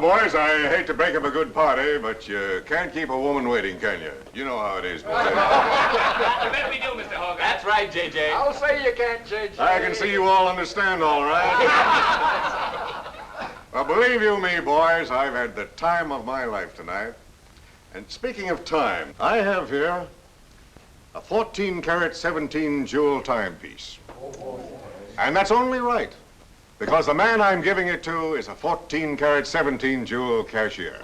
boys, I hate to break up a good party, but you can't keep a woman waiting, can you? You know how it is, boys. I bet we do, Mr. Hogarth. That's right, J.J. I'll say you can't, J.J. I can see you all understand, all right. Well, believe you me, boys, I've had the time of my life tonight. And speaking of time, I have here a 14-carat, 17-jewel timepiece. And that's only right, because the man I'm giving it to is a 14-carat, 17-jewel cashier.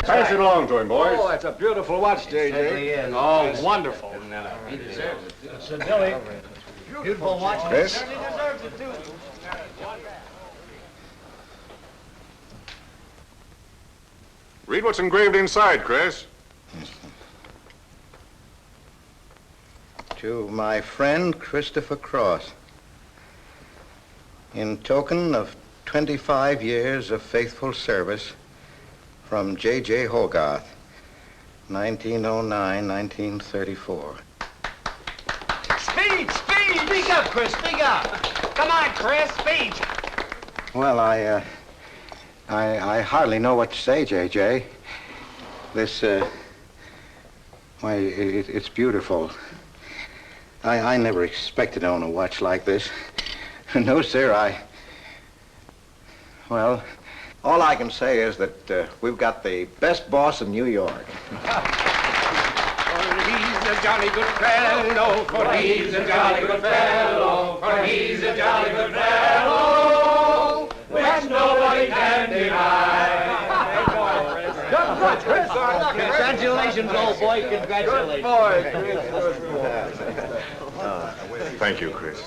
Pass it along to him, boys. Oh, that's a beautiful watch, J.J. Oh, wonderful. He deserves it. It's a Billy. Beautiful watch. Chris? He certainly deserves it, too. Read what's engraved inside, Chris. To my friend Christopher Cross, in token of 25 years of faithful service, from J.J. Hogarth, 1909-1934. Speed! Speed! Speak up, Chris. Speak up. Come on, Chris. Speed. Well, I hardly know what to say, J.J. This, why, it's beautiful. I never expected to own a watch like this. No, sir, well, all I can say is that we've got the best boss in New York. For he's a jolly good fellow, for he's a jolly good fellow, for he's a jolly good fellow, which nobody can deny. Congratulations, old boy. Congratulations. Thank you, Chris.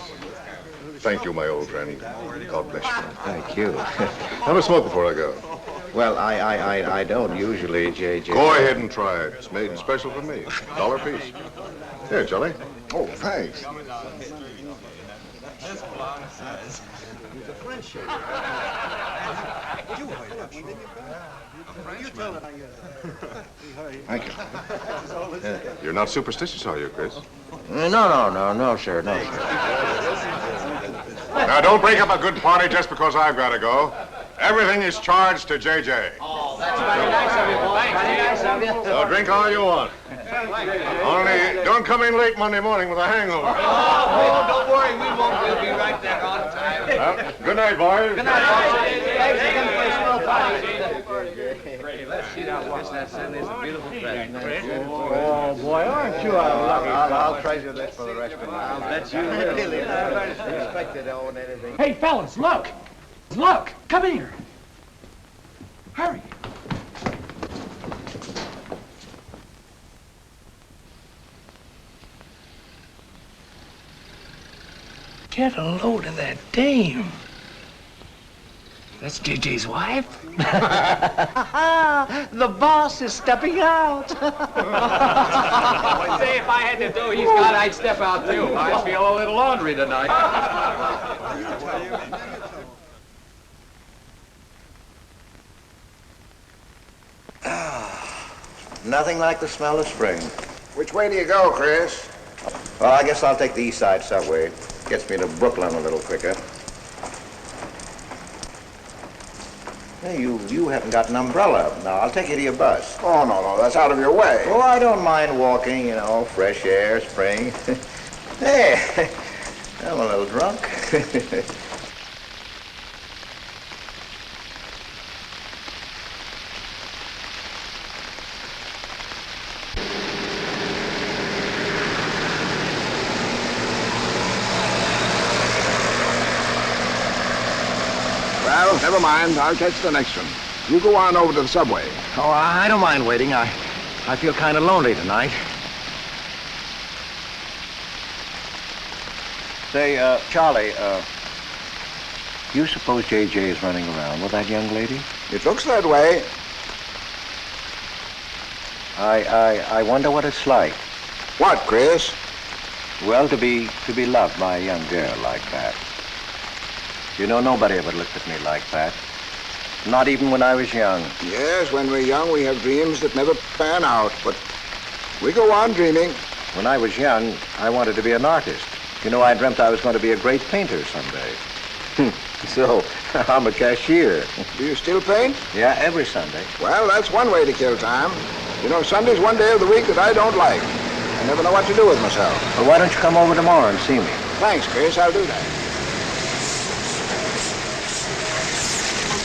Thank you, my old granny. God bless you. Thank you. Have a smoke before I go. Well, I don't usually, J.J. Go ahead and try it. It's made special for me. $1 a piece. Here, Charlie. Oh, thanks. Thank you. You're not superstitious, are you, Chris? No, sir, no, sir. Now, don't break up a good party just because I've got to go. Everything is charged to J.J. Oh, that's very nice of you, boy. Very nice of you. So drink all you want. Only don't come in late Monday morning with a hangover. Oh, don't worry. We won't. We'll be right back on time. Well, good night, boys. Good night, boys. Thanks again for a swell party. Let's see that watch. That certainly is a beautiful present. Oh, boy, aren't you a lucky I'll treasure this for the rest of my life. I'll bet you will. Really, I never expected to own anything. Hey, fellas, look! Look! Come here! Hurry! Get a load of that dame. That's JJ's wife? The boss is stepping out. Say, if I had to do he's got, I'd step out too. I feel a little laundry tonight. Nothing like the smell of spring. Which way do you go, Chris? Well, I guess I'll take the East Side subway. Gets me to Brooklyn a little quicker. Hey, you haven't got an umbrella. Now, I'll take you to your bus. Oh, no, that's out of your way. Oh, I don't mind walking, you know, fresh air, spring. Hey, I'm a little drunk. Well, never mind. I'll catch the next one. You go on over to the subway. Oh, I don't mind waiting. I feel kind of lonely tonight. Say, Charlie, you suppose J.J. is running around with that young lady? It looks that way. I wonder what it's like. What, Chris? Well, to be loved by a young girl like that. You know, nobody ever looked at me like that. Not even when I was young. Yes, when we're young, we have dreams that never pan out, but we go on dreaming. When I was young, I wanted to be an artist. You know, I dreamt I was going to be a great painter someday. So, I'm a cashier. Do you still paint? Yeah, every Sunday. Well, that's one way to kill time. You know, Sunday's one day of the week that I don't like. I never know what to do with myself. Well, why don't you come over tomorrow and see me? Thanks, Chris. I'll do that.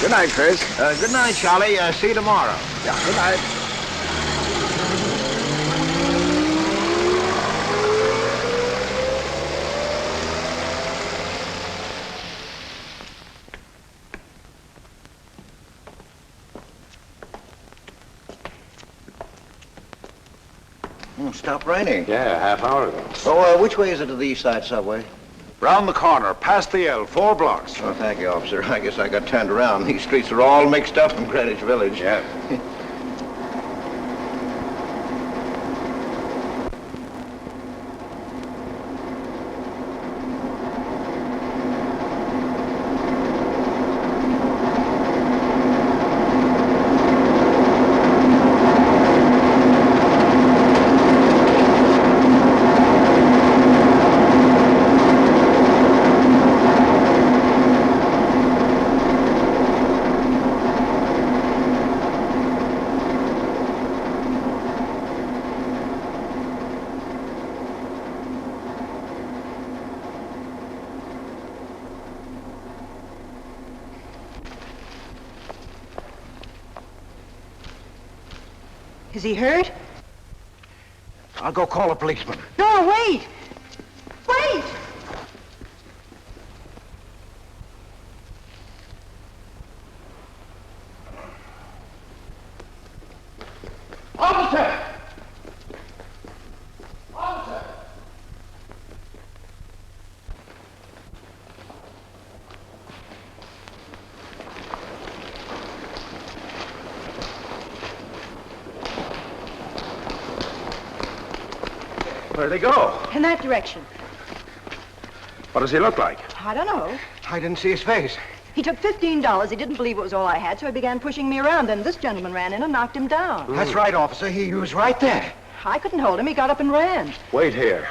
Good night, Chris. Good night, Charlie. See you tomorrow. Yeah, good night. Stopped raining. Yeah, half hour ago. Oh, which way is it to the East Side Subway? Round the corner, past the L, 4 blocks. Oh, thank you, officer. I guess I got turned around. These streets are all mixed up in Greenwich Village. Yeah. Is he hurt? I'll go call a policeman. No, wait! Wait! Officer! Officer! Where'd they go? In that direction. What does he look like? I don't know. I didn't see his face. He took $15. He didn't believe it was all I had, so he began pushing me around. Then this gentleman ran in and knocked him down. That's right, officer. He was right there. I couldn't hold him. He got up and ran. Wait here.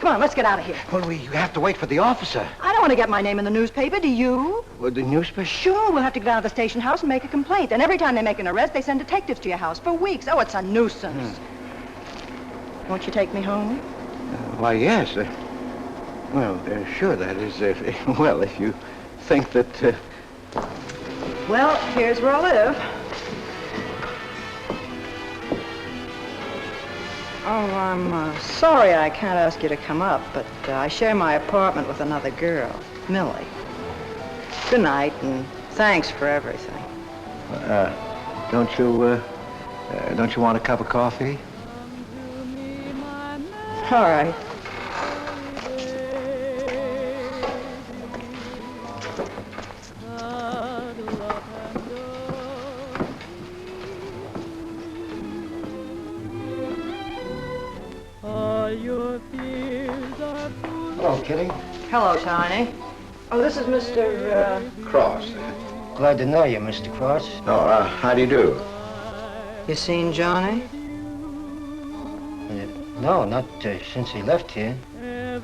Come on, let's get out of here. Well, we have to wait for the officer. I don't want to get my name in the newspaper, do you? Well, the newspaper? Sure, we'll have to get out of the station house and make a complaint. And every time they make an arrest, they send detectives to your house for weeks. Oh, it's a nuisance. Won't you take me home? Why, yes. Well, sure, that is, if you think that... Well, here's where I live. Oh, I'm sorry I can't ask you to come up, but I share my apartment with another girl, Millie. Good night, and thanks for everything. don't you want a cup of coffee? All right. Hello, Kitty. Hello, Tiny. Oh, this is Mr. Cross. Glad to know you, Mr. Cross. Oh, how do you do? You seen Johnny? No, not since he left here.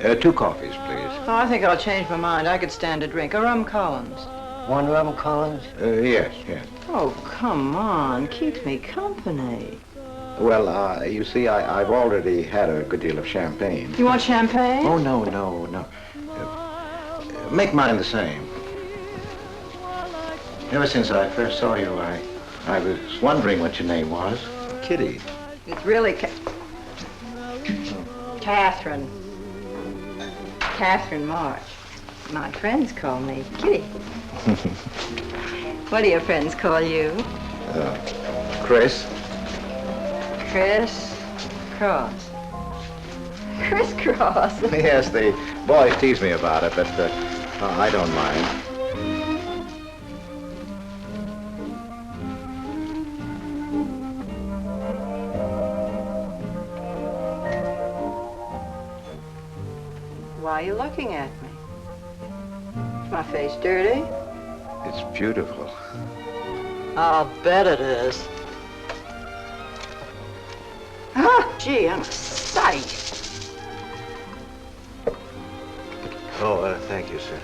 2 coffees, please. Oh, I think I'll change my mind. I could stand a drink. A rum Collins. One rum Collins? Yes. Oh, come on. Keep me company. Well, you see, I've already had a good deal of champagne. You want champagne? Oh, no. Make mine the same. Ever since I first saw you, I was wondering what your name was. Kitty. It's really Catherine. Catherine March. My friends call me Kitty. What do your friends call you? Chris. Chris Cross. Chris Cross. Yes, the boys tease me about it, but I don't mind. Why are you looking at me? Is my face dirty? It's beautiful. I'll bet it is. Ah, gee, I'm a sight. Oh, thank you, sir.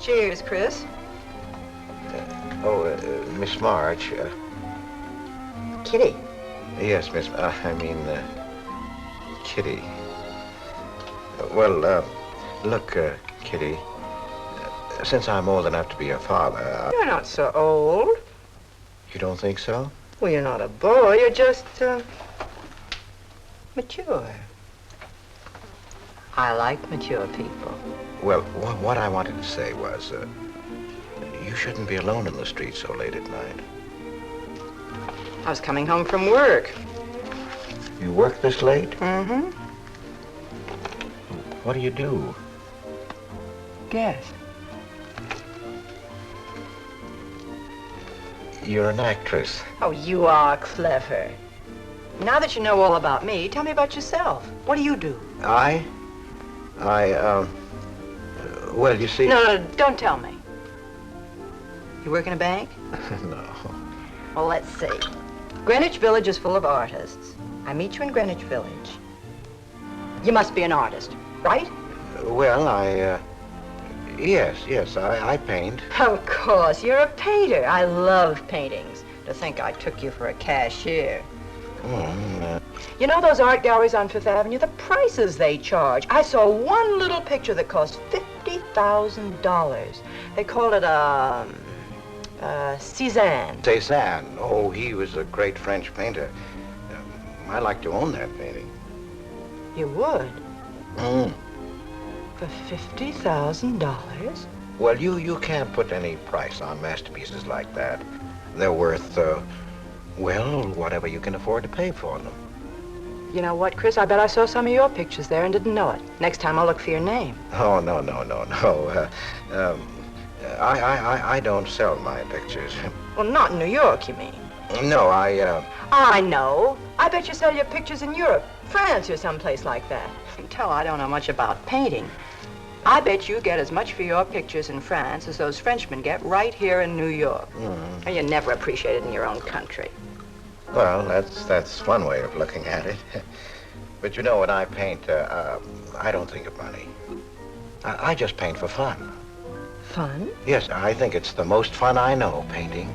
Cheers, Chris. Miss March. Kitty. Yes, Miss. Kitty. Look, Kitty. Since I'm old enough to be a father. You're not so old. You don't think so? Well, you're not a boy. You're just, mature. I like mature people. Well, what I wanted to say was, you shouldn't be alone in the street so late at night. I was coming home from work. You work this late? Mm-hmm. What do you do? Guess. You're an actress. Oh, you are clever. Now that you know all about me, tell me about yourself. What do you do? Well, you see... No, don't tell me. You work in a bank? No. Well, let's see. Greenwich Village is full of artists. I meet you in Greenwich Village. You must be an artist, right? Well, Yes, I paint. Of course, you're a painter. I love paintings. To think I took you for a cashier. You know those art galleries on Fifth Avenue? The prices they charge. I saw one little picture that cost $50,000. They call it Cézanne. Cézanne. Oh, he was a great French painter. I'd like to own that painting. You would? For $50,000? Well, you can't put any price on masterpieces like that. They're worth, whatever you can afford to pay for them. You know what, Chris? I bet I saw some of your pictures there and didn't know it. Next time I'll look for your name. Oh, no. I don't sell my pictures. Well, not in New York, you mean? No, I know. I bet you sell your pictures in Europe, France, or someplace like that. You can tell I don't know much about painting. I bet you get as much for your pictures in France as those Frenchmen get right here in New York. And you're never appreciated in your own country. Well, that's one way of looking at it. But you know, when I paint, I don't think of money. I just paint for fun. Fun? Yes, I think it's the most fun I know, painting.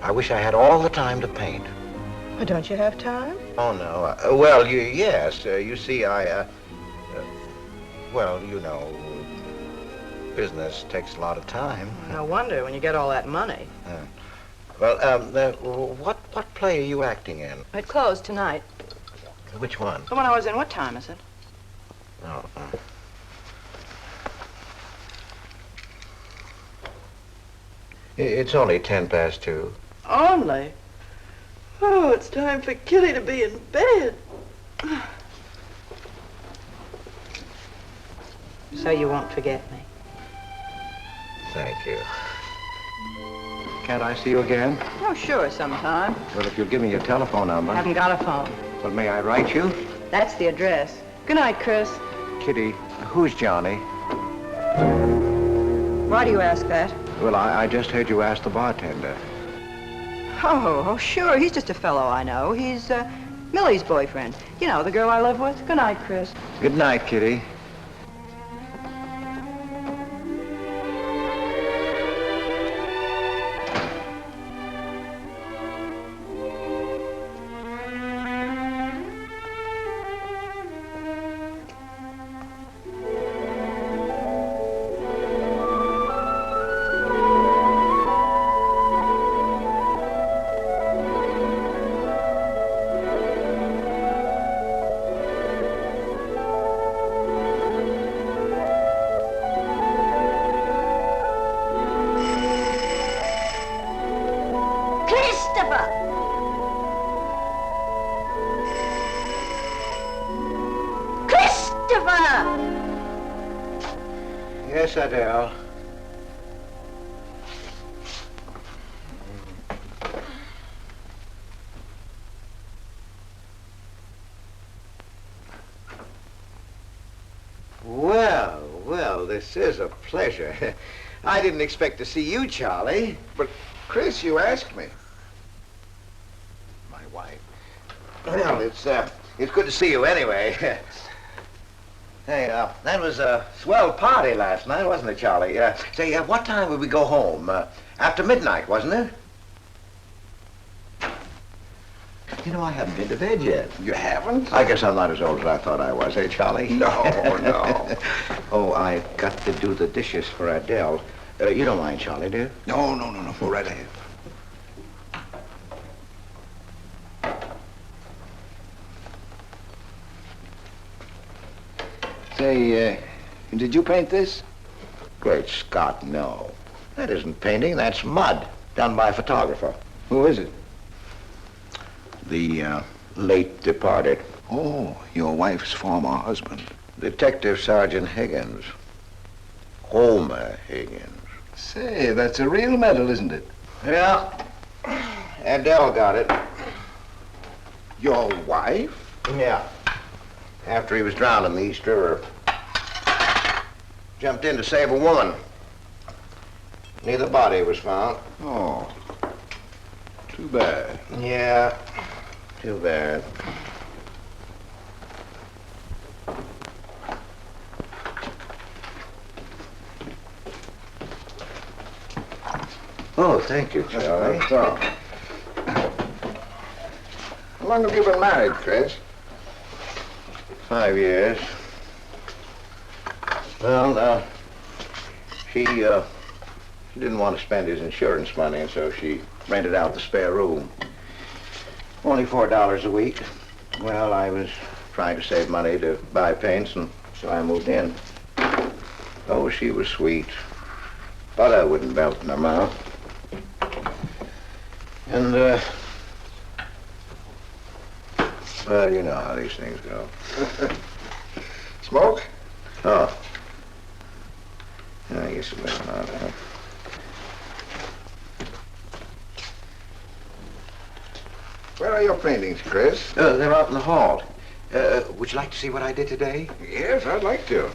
I wish I had all the time to paint. Well, don't you have time? Oh, no. Yes. You see, business takes a lot of time. No wonder when you get all that money. What play are you acting in? It closed tonight. Which one? The one I was in. What time is it? Oh. It's only 2:10. Only? Oh, it's time for Kitty to be in bed. So you won't forget me. Thank you. Can't I see you again? Oh, sure, sometime. Well, if you'll give me your telephone number. Haven't got a phone. Well, may I write you? That's the address. Good night, Chris. Kitty, who's Johnny? Why do you ask that? Well, I just heard you ask the bartender. Oh, sure. He's just a fellow I know. He's Millie's boyfriend. You know, the girl I live with. Good night, Chris. Good night, Kitty. Yes, Adele. Well, this is a pleasure. I didn't expect to see you, Charlie. But, Chris, you asked me. My wife. Well, It's good to see you anyway. Hey, that was a swell party last night, wasn't it, Charlie? Say, what time would we go home? After midnight, wasn't it? You know, I haven't been to bed yet. You haven't? I guess I'm not as old as I thought I was, eh, Charlie? No, no. Oh, I've got to do the dishes for Adele. You don't mind, Charlie, do you? No. Go right ahead. Say, did you paint this? Great Scott, no. That isn't painting, that's mud, done by a photographer. Who is it? The late departed. Oh, your wife's former husband. Detective Sergeant Higgins. Homer Higgins. Say, that's a real medal, isn't it? Yeah. Adele got it. Your wife? Yeah. After he was drowned in the East River. Jumped in to save a woman. Neither body was found. Oh, too bad. Yeah, too bad. Oh, thank you, Charlie. That's all. How long have you been married, Chris? 5 years. Well, she didn't want to spend his insurance money, and so she rented out the spare room. Only $4 a week. Well, I was trying to save money to buy paints, and so I moved in. Oh, she was sweet. Butter wouldn't melt in her mouth. And, well, you know how these things go. Smoke? Oh. I guess it went on, huh? Where are your paintings, Chris? They're out in the hall. Would you like to see what I did today? Yes, I'd like to.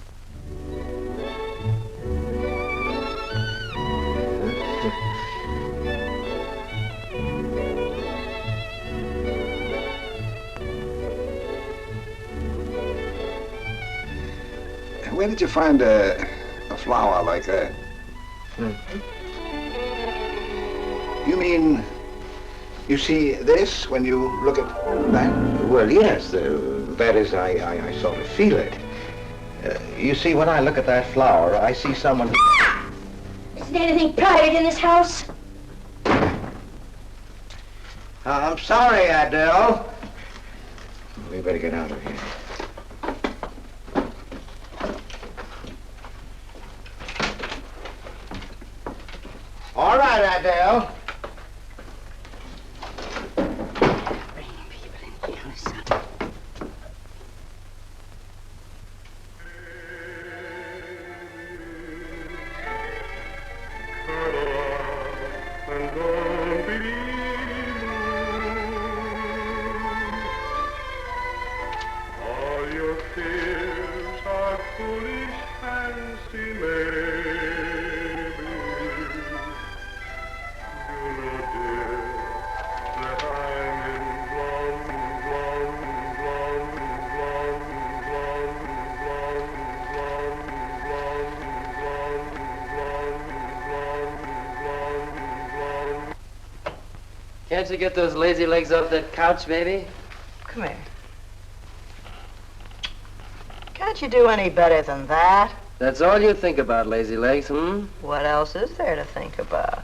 Where did you find a flower like that? You mean, you see this when you look at that? Well, yes. That is, I sort of feel it. You see, when I look at that flower, I see someone... Isn't anything private in this house? I'm sorry, Adele. We better get out of here. All right, Adele. Can't you get those lazy legs off that couch, baby? Come here. Can't you do any better than that? That's all you think about, lazy legs, hmm? What else is there to think about?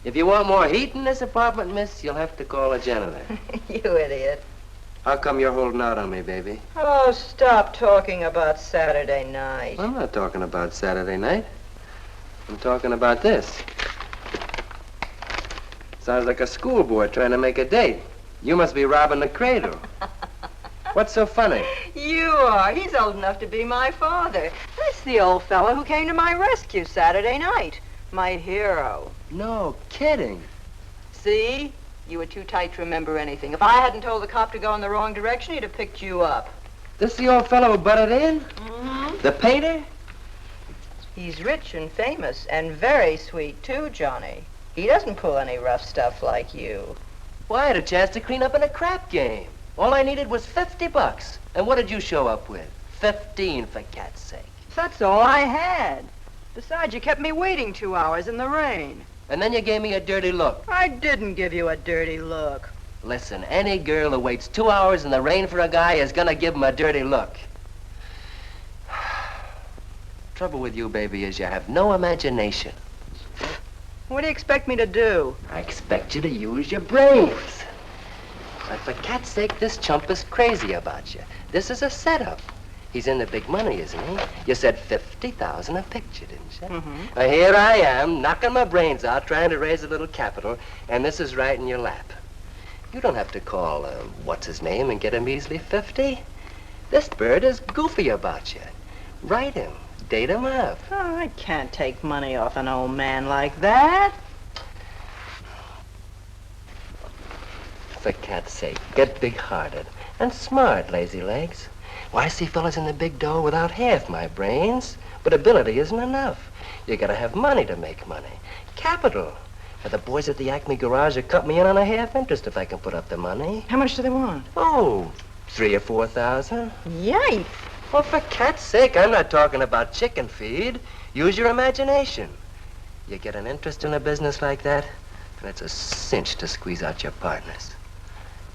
If you want more heat in this apartment, miss, you'll have to call a janitor. You idiot. How come you're holding out on me, baby? Oh, stop talking about Saturday night. I'm not talking about Saturday night. I'm talking about this. Sounds like a schoolboy trying to make a date. You must be robbing the cradle. What's so funny? You are. He's old enough to be my father. That's the old fellow who came to my rescue Saturday night. My hero. No kidding. See? You were too tight to remember anything. If I hadn't told the cop to go in the wrong direction, he'd have picked you up. This the old fellow who butted in? Mm-hmm. The painter? He's rich and famous and very sweet, too, Johnny. He doesn't pull any rough stuff like you. Well, I had a chance to clean up in a crap game. All I needed was $50. And what did you show up with? 15, for cat's sake. That's all I had. Besides, you kept me waiting 2 hours in the rain. And then you gave me a dirty look. I didn't give you a dirty look. Listen, any girl who waits 2 hours in the rain for a guy is gonna give him a dirty look. Trouble with you, baby, is you have no imagination. What do you expect me to do? I expect you to use your brains. But for cat's sake, this chump is crazy about you. This is a setup. He's in the big money, isn't he? You said 50,000 a picture, didn't you? Mm-hmm. Well, here I am, knocking my brains out, trying to raise a little capital, and this is right in your lap. You don't have to call, what's his name, and get a measly 50. This bird is goofy about you. Write him. Date him up. Oh, I can't take money off an old man like that. For cat's sake, get big-hearted and smart, lazy legs. Why, I see fellas in the big door without half my brains, but ability isn't enough. You gotta have money to make money. Capital. Now, the boys at the Acme garage will cut me in on a half interest if I can put up the money. How much do they want? Oh, 3,000 or 4,000. Yikes. Well, for cat's sake, I'm not talking about chicken feed. Use your imagination. You get an interest in a business like that, and it's a cinch to squeeze out your partners.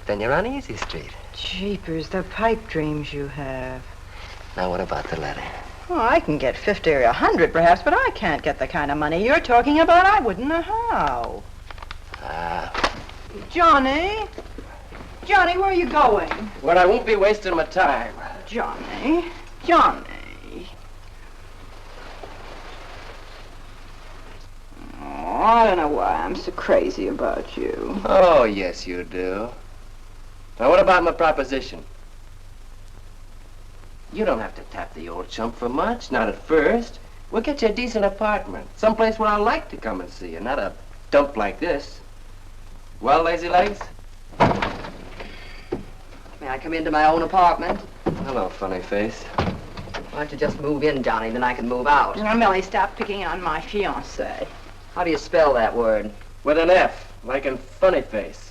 Then you're on easy street. Jeepers, the pipe dreams you have. Now, what about the letter? Oh, I can get 50 or 100 perhaps, but I can't get the kind of money you're talking about. I wouldn't know how. Johnny? Johnny, where are you going? Well, I won't be wasting my time. Johnny? Johnny? Oh, I don't know why I'm so crazy about you. Oh, yes, you do. Now, what about my proposition? You don't have to tap the old chump for much, not at first. We'll get you a decent apartment, someplace where I like to come and see you, not a dump like this. Well, lazy legs? May I come into my own apartment? Hello, funny face. Why don't you just move in, Johnny, then I can move out. Now, Millie, stop picking on my fiancée. How do you spell that word? With an F, like in funny face.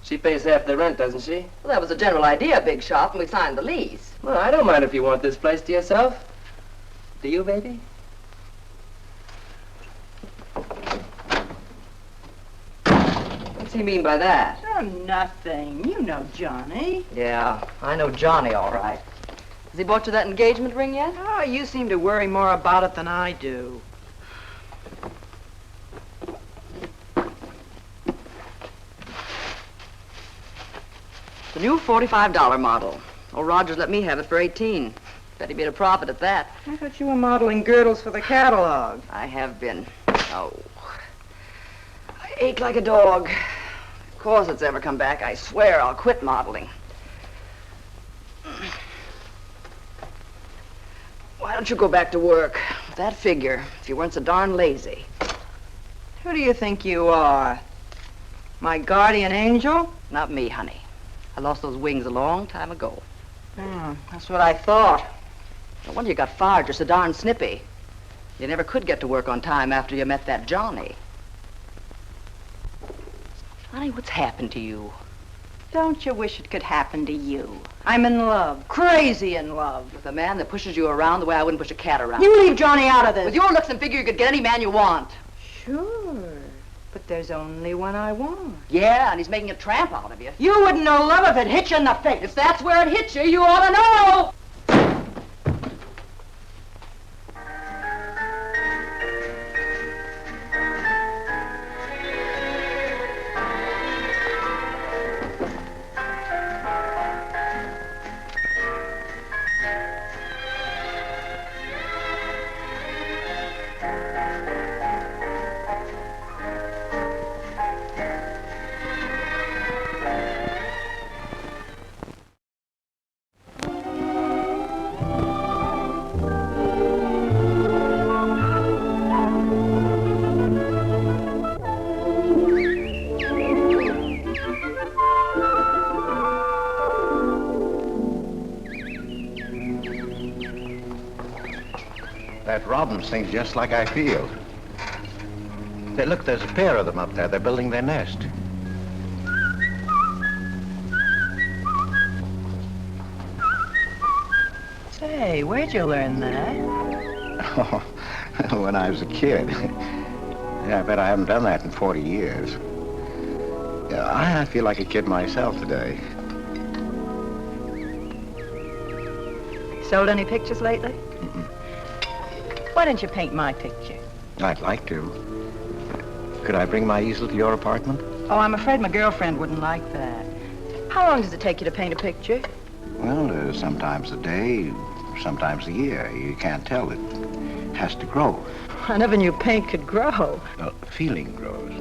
She pays half the rent, doesn't she? Well, that was the general idea, Big Shop, and we signed the lease. Well, I don't mind if you want this place to yourself. Do you, baby? What's he mean by that? Oh, nothing. You know Johnny. Yeah, I know Johnny all right. Has he bought you that engagement ring yet? Oh, you seem to worry more about it than I do. The new $45 model. Old Rogers let me have it for 18. Bet he made a profit at that. I thought you were modeling girdles for the catalog. I have been. Oh. I ache like a dog. If corsets ever come back, I swear I'll quit modeling. Why don't you go back to work? With that figure, if you weren't so darn lazy. Who do you think you are? My guardian angel? Not me, honey. I lost those wings a long time ago. That's what I thought. No wonder you got fired. You're so darn snippy. You never could get to work on time after you met that Johnny. Honey, what's happened to you? Don't you wish it could happen to you? I'm in love, crazy in love. With a man that pushes you around the way I wouldn't push a cat around. You leave Johnny out of this. With your looks and figure, you could get any man you want. Sure. But there's only one I want. Yeah, and he's making a tramp out of you. You wouldn't know love if it hit you in the face. If that's where it hit you, you ought to know. That robin sings just like I feel. Look, there's a pair of them up there. They're building their nest. Say, where'd you learn that? Oh, when I was a kid. Yeah, I bet I haven't done that in 40 years. Yeah, I feel like a kid myself today. Sold any pictures lately? Mm-mm. Why don't you paint my picture? I'd like to. Could I bring my easel to your apartment? Oh, I'm afraid my girlfriend wouldn't like that. How long does it take you to paint a picture? Well, sometimes a day, sometimes a year. You can't tell. It has to grow. I never knew paint could grow. Feeling grows.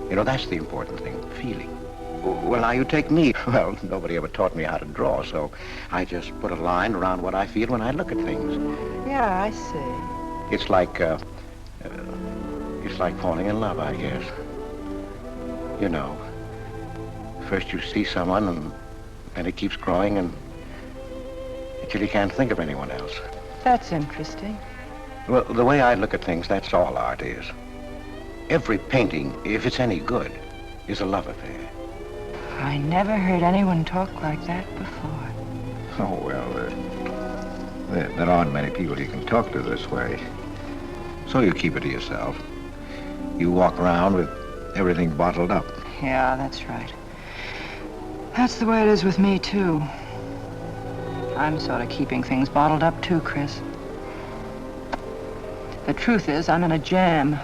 You know, that's the important thing, feeling. Well, now, you take me. Well, nobody ever taught me how to draw, so I just put a line around what I feel when I look at things. Yeah, I see. It's like falling in love, I guess. You know, first you see someone, and it keeps growing, and until you can't think of anyone else. That's interesting. Well, the way I look at things, that's all art is. Every painting, if it's any good, is a love affair. I never heard anyone talk like that before. Oh, well, there aren't many people you can talk to this way. So you keep it to yourself. You walk around with everything bottled up. Yeah, that's right. That's the way it is with me, too. I'm sort of keeping things bottled up, too, Chris. The truth is, I'm in a jam.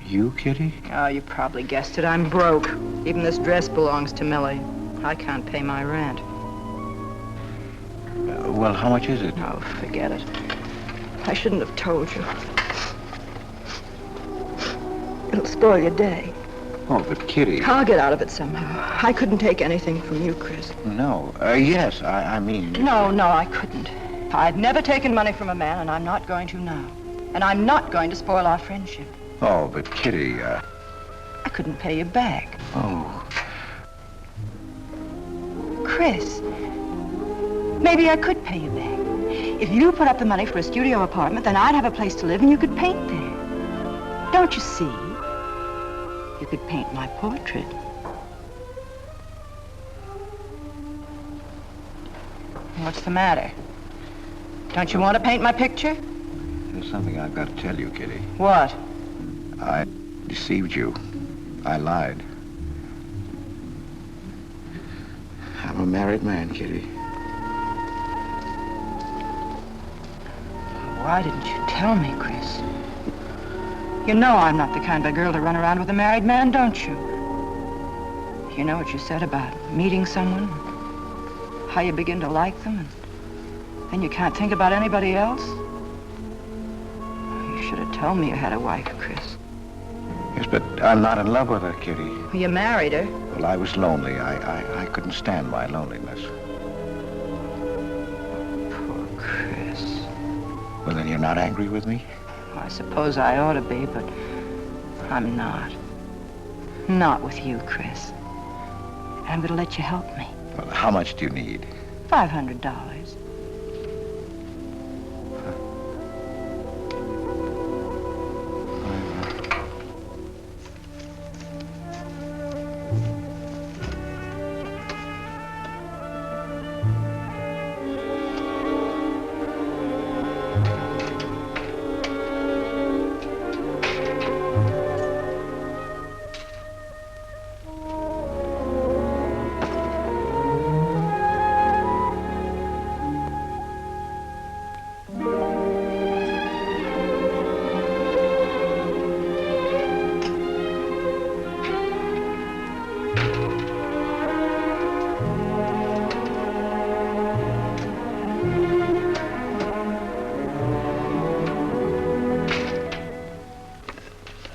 You, Kitty? Oh, you probably guessed it. I'm broke. Even this dress belongs to Millie. I can't pay my rent. Well, how much is it? Oh, forget it. I shouldn't have told you. It'll spoil your day. Oh, but Kitty... I'll get out of it somehow. I couldn't take anything from you, Chris. No. Yes, I mean... No, I couldn't. I've never taken money from a man, and I'm not going to now. And I'm not going to spoil our friendship. Oh, but Kitty, I couldn't pay you back. Oh. Chris, maybe I could pay you back. If you put up the money for a studio apartment, then I'd have a place to live and you could paint there. Don't you see? You could paint my portrait. What's the matter? Don't you want to paint my picture? There's something I've got to tell you, Kitty. What? I deceived you. I lied. I'm a married man, Kitty. Why didn't you tell me, Chris? You know I'm not the kind of girl to run around with a married man, don't you? You know what you said about meeting someone, how you begin to like them, and then you can't think about anybody else? You should have told me you had a wife, Chris. Yes, but I'm not in love with her, Kitty. You married her. Well, I was lonely. I couldn't stand my loneliness. Poor Chris. Well, then you're not angry with me? I suppose I ought to be, but I'm not. Not with you, Chris. And I'm going to let you help me. Well, how much do you need? $500.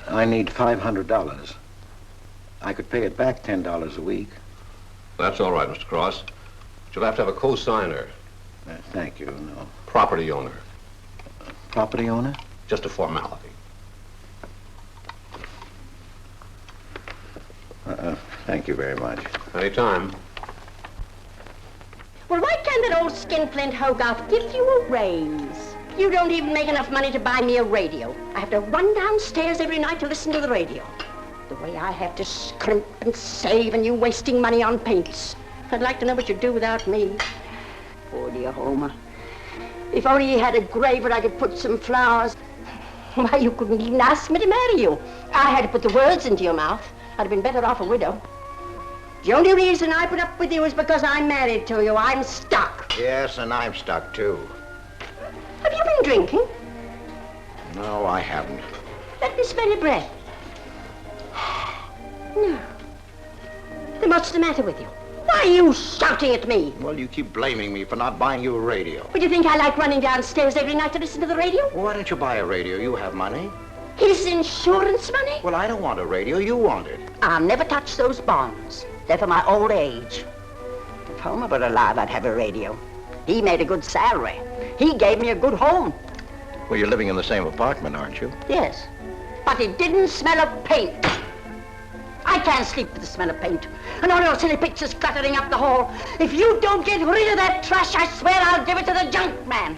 I need $500. I could pay it back $10 a week. That's all right, Mr. Cross. But you'll have to have a co-signer. Thank you, no. Property owner. Property owner? Just a formality. Thank you very much. Anytime. Well, why can't that old skinflint Hogarth give you a raise? You don't even make enough money to buy me a radio. I have to run downstairs every night to listen to the radio. The way I have to scrimp and save and you wasting money on paints. I'd like to know what you'd do without me. Poor dear Homer. If only he had a grave where I could put some flowers. Why, you couldn't even ask me to marry you. I had to put the words into your mouth. I'd have been better off a widow. The only reason I put up with you is because I'm married to you. I'm stuck. Yes, and I'm stuck, too. Have you been drinking? No, I haven't. Let me smell your breath. No. Then what's the matter with you? Why are you shouting at me? Well, you keep blaming me for not buying you a radio. Would you think I like running downstairs every night to listen to the radio? Well, why don't you buy a radio? You have money. His insurance money? Well, I don't want a radio. You want it. I'll never touch those bonds. They're for my old age. If Homer were alive, I'd have a radio. He made a good salary. He gave me a good home. Well, you're living in the same apartment, aren't you? Yes, but it didn't smell of paint. I can't sleep with the smell of paint. And all your silly pictures cluttering up the hall. If you don't get rid of that trash, I swear I'll give it to the junk man.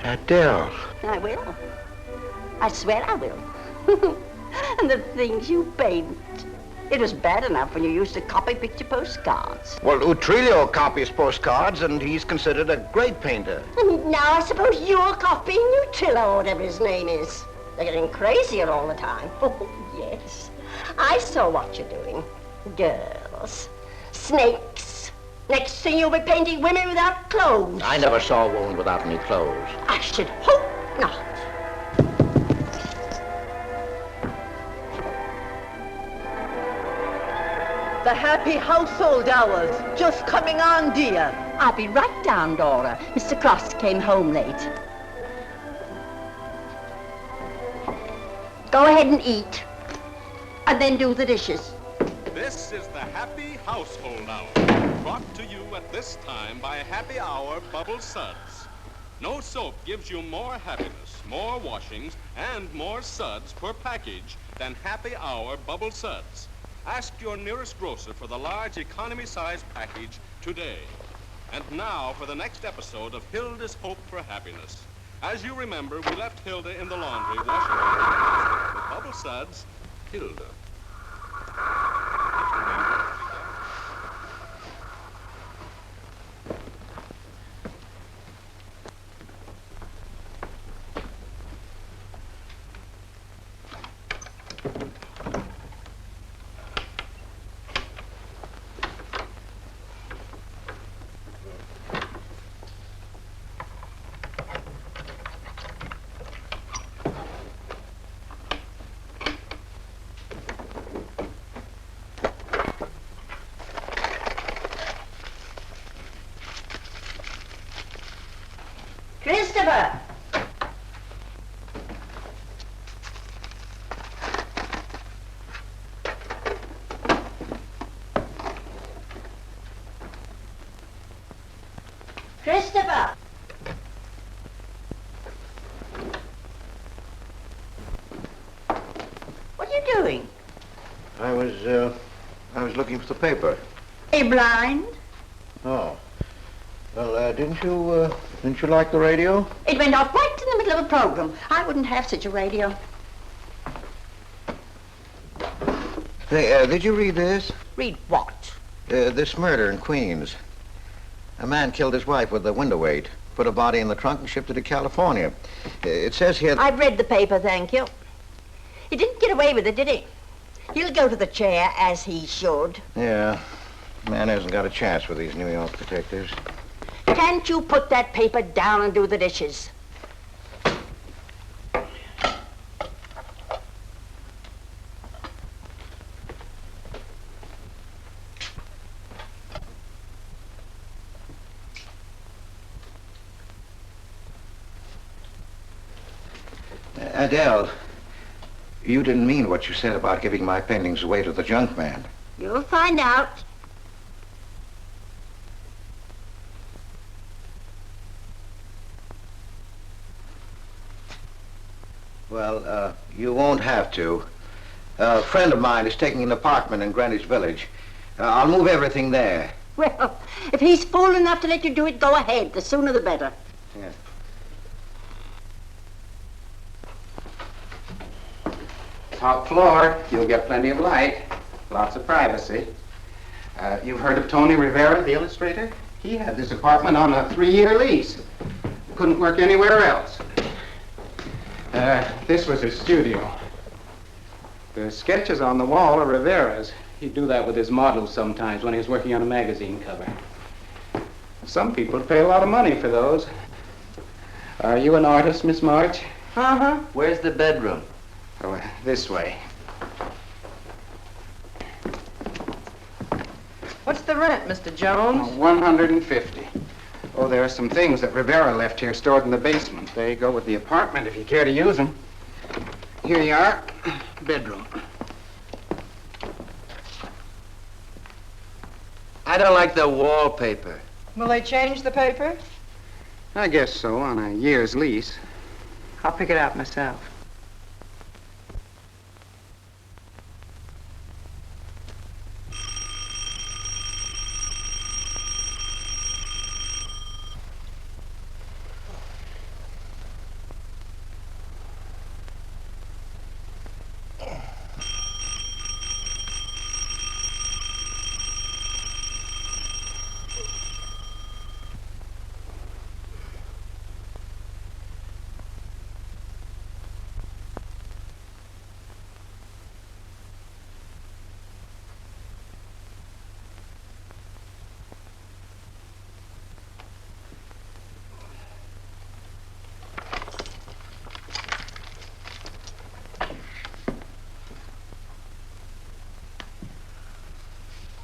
Adele. I will. I swear I will. And the things you paint. It was bad enough when you used to copy picture postcards. Well, Utrillo copies postcards, and he's considered a great painter. Now I suppose you're copying Utrillo, or whatever his name is. They're getting crazier all the time. Oh, yes. I saw what you're doing. Girls. Snakes. Next thing you'll be painting women without clothes. I never saw a woman without any clothes. I should hope not. The happy household hours. Just coming on, dear. I'll be right down, Dora. Mr. Cross came home late. Go ahead and eat. And then do the dishes. This is the Happy Household Hour, brought to you at this time by Happy Hour Bubble Suds. No soap gives you more happiness, more washings, and more suds per package than Happy Hour Bubble Suds. Ask your nearest grocer for the large economy-size package today. And now for the next episode of Hilda's Hope for Happiness. As you remember, we left Hilda in the laundry washing her hands. With Bubble Suds, Hilda. Christopher! Christopher! What are you doing? I was looking for the paper. Are you blind? Oh. Well, didn't you like the radio? It went off right in the middle of a program. I wouldn't have such a radio. Hey, did you read this? Read what? This murder in Queens. A man killed his wife with a window weight, put a body in the trunk and shipped it to California. It says here... I've read the paper, thank you. He didn't get away with it, did he? He'll go to the chair, as he should. Yeah. Man hasn't got a chance with these New York detectives. Can't you put that paper down and do the dishes? Adele, you didn't mean what you said about giving my paintings away to the junk man. You'll find out. Well, you won't have to. A friend of mine is taking an apartment in Greenwich Village. I'll move everything there. Well, if he's fool enough to let you do it, go ahead. The sooner the better. Yeah. Top floor, you'll get plenty of light, lots of privacy. You've heard of Tony Rivera, the illustrator? He had this apartment on a 3-year lease. Couldn't work anywhere else. This was his studio. The sketches on the wall are Rivera's. He'd do that with his models sometimes when he was working on a magazine cover. Some people pay a lot of money for those. Are you an artist, Miss March? Uh-huh. Where's the bedroom? Oh, this way. What's the rent, Mr. Jones? $150. Oh, there are some things that Rivera left here stored in the basement. They go with the apartment if you care to use them. Here you are. Bedroom. I don't like the wallpaper. Will they change the paper? I guess so, on a year's lease. I'll pick it out myself.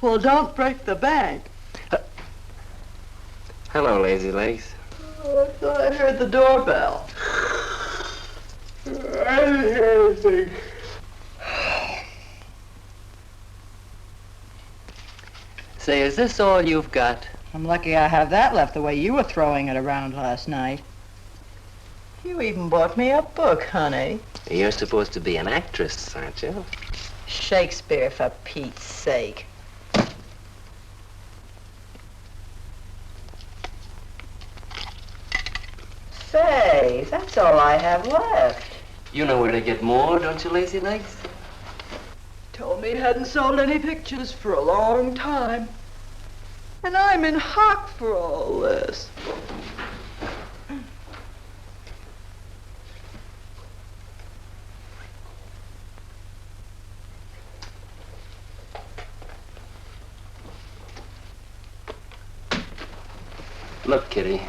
Well, don't break the bank. Hello, Lazy Legs. Oh, I thought I heard the doorbell. I didn't hear anything. Say, is this all you've got? I'm lucky I have that left the way you were throwing it around last night. You even bought me a book, honey. You're supposed to be an actress, aren't you? Shakespeare, for Pete's sake. Say, that's all I have left. You know where to get more, don't you, Lazy Legs? Told me he hadn't sold any pictures for a long time. And I'm in hock for all this. Look, Kitty.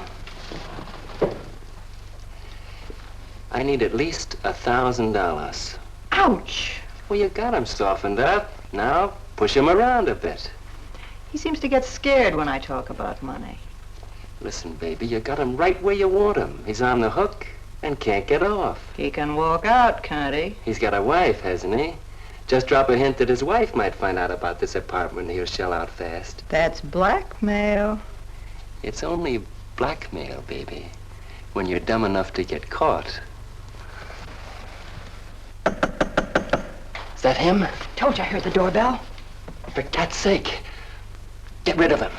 I need at least $1,000. Ouch! Well, you got him softened up. Now, push him around a bit. He seems to get scared when I talk about money. Listen, baby, you got him right where you want him. He's on the hook and can't get off. He can walk out, can't he? He's got a wife, hasn't he? Just drop a hint that his wife might find out about this apartment and he'll shell out fast. That's blackmail. It's only blackmail, baby, when you're dumb enough to get caught. Is that him? Told you I heard the doorbell. For cat's sake, get rid of him.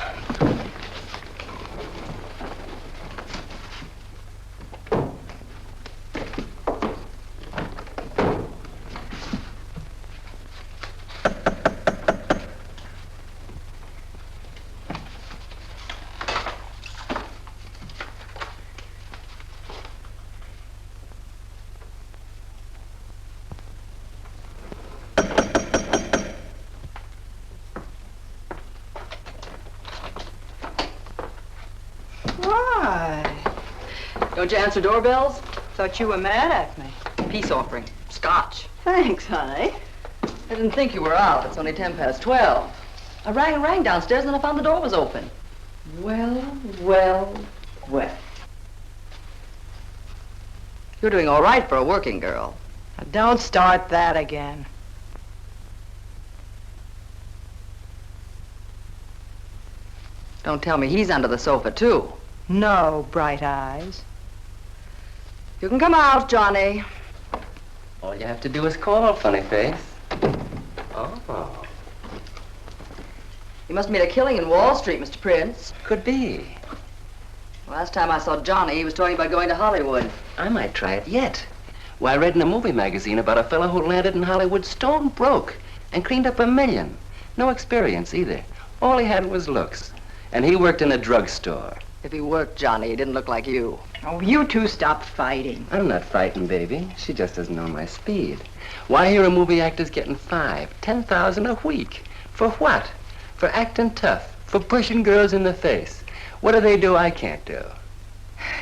Don't you answer doorbells? Thought you were mad at me. Peace offering. Scotch. Thanks, honey. I didn't think you were out. It's only 12:10. I rang downstairs and then I found the door was open. Well. You're doing all right for a working girl. Now, don't start that again. Don't tell me he's under the sofa, too. No, bright eyes. You can come out, Johnny. All you have to do is call, funny face. Oh. You must have made a killing in Wall Street, Mr. Prince. Could be. Last time I saw Johnny, he was talking about going to Hollywood. I might try it yet. Why, I read in a movie magazine about a fellow who landed in Hollywood stone broke and cleaned up $1 million. No experience either. All he had was looks. And he worked in a drugstore. If he worked, Johnny, he didn't look like you. Oh, you two stop fighting. I'm not fighting, baby. She just doesn't know my speed. Why, here are movie actors getting $5,000, $10,000 a week. For what? For acting tough. For pushing girls in the face. What do they do I can't do?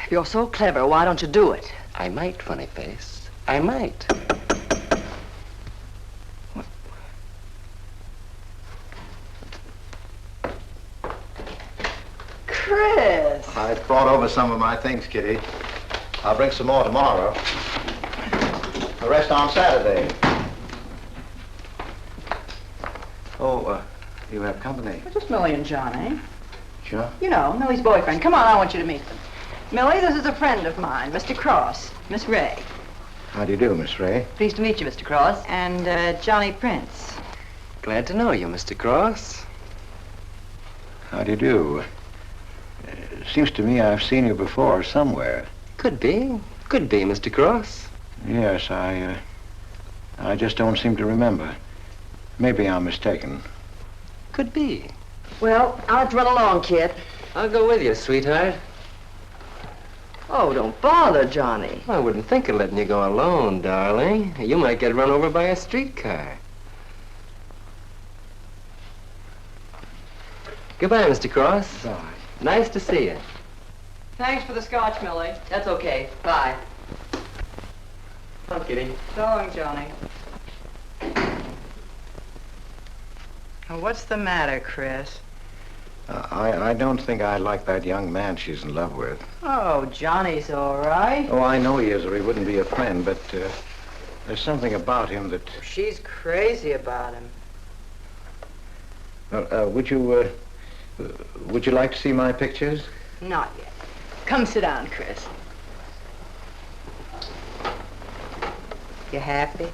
If you're so clever, why don't you do it? I might, funny face. I might. Chris! I brought over some of my things, Kitty. I'll bring some more tomorrow. The rest on Saturday. Oh, you have company. Just Millie and Johnny. Sure. You know, Millie's boyfriend. Come on, I want you to meet them. Millie, this is a friend of mine, Mr. Cross, Miss Ray. How do you do, Miss Ray? Pleased to meet you, Mr. Cross. And Johnny Prince. Glad to know you, Mr. Cross. How do you do? Seems to me I've seen you before somewhere. Could be. Could be, Mr. Cross. Yes, I just don't seem to remember. Maybe I'm mistaken. Could be. Well, I'll have to run along, kid. I'll go with you, sweetheart. Oh, don't bother, Johnny. I wouldn't think of letting you go alone, darling. You might get run over by a streetcar. Goodbye, Mr. Cross. Bye. Nice to see you. Thanks for the scotch, Millie. That's okay. Bye. Come on, Kitty. So long, Johnny. Now, what's the matter, Chris? I don't think I like that young man she's in love with. Oh, Johnny's all right. Oh, I know he is, or he wouldn't be a friend, but there's something about him that... She's crazy about him. Would you like to see my pictures? Not yet. Come sit down, Chris. You happy?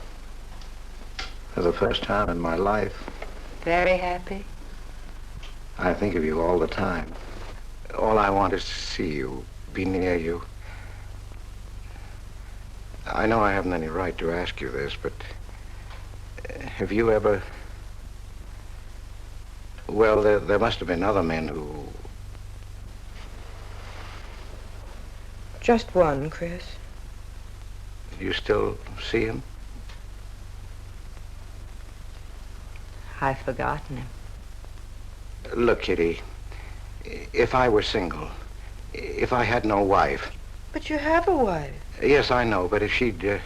For the first time in my life. Very happy? I think of you all the time. All I want is to see you, be near you. I know I haven't any right to ask you this, but have you ever... Well, there must have been other men who... Just one, Chris. You still see him? I've forgotten him. Look, Kitty, if I were single, if I had no wife... But you have a wife. Yes, I know, but if she'd...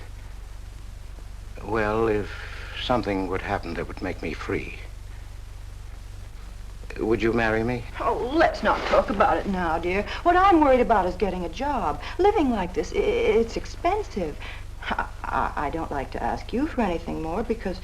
well, if something would happen that would make me free... Would you marry me? Oh, let's not talk about it now, dear. What I'm worried about is getting a job. Living like this, it's expensive. I don't like to ask you for anything more because,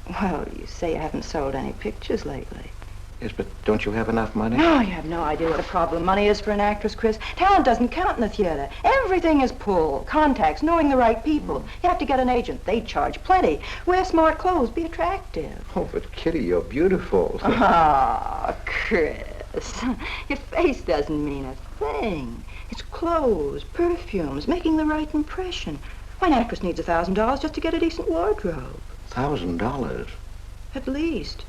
well, you say you haven't sold any pictures lately. Yes, but don't you have enough money? No, you have no idea what a problem money is for an actress, Chris. Talent doesn't count in the theater. Everything is pull, contacts, knowing the right people. You have to get an agent. They charge plenty. Wear smart clothes. Be attractive. Oh, but Kitty, you're beautiful. Ah, Chris. Your face doesn't mean a thing. It's clothes, perfumes, making the right impression. Why, an actress needs $1,000 just to get a decent wardrobe. $1,000? At least.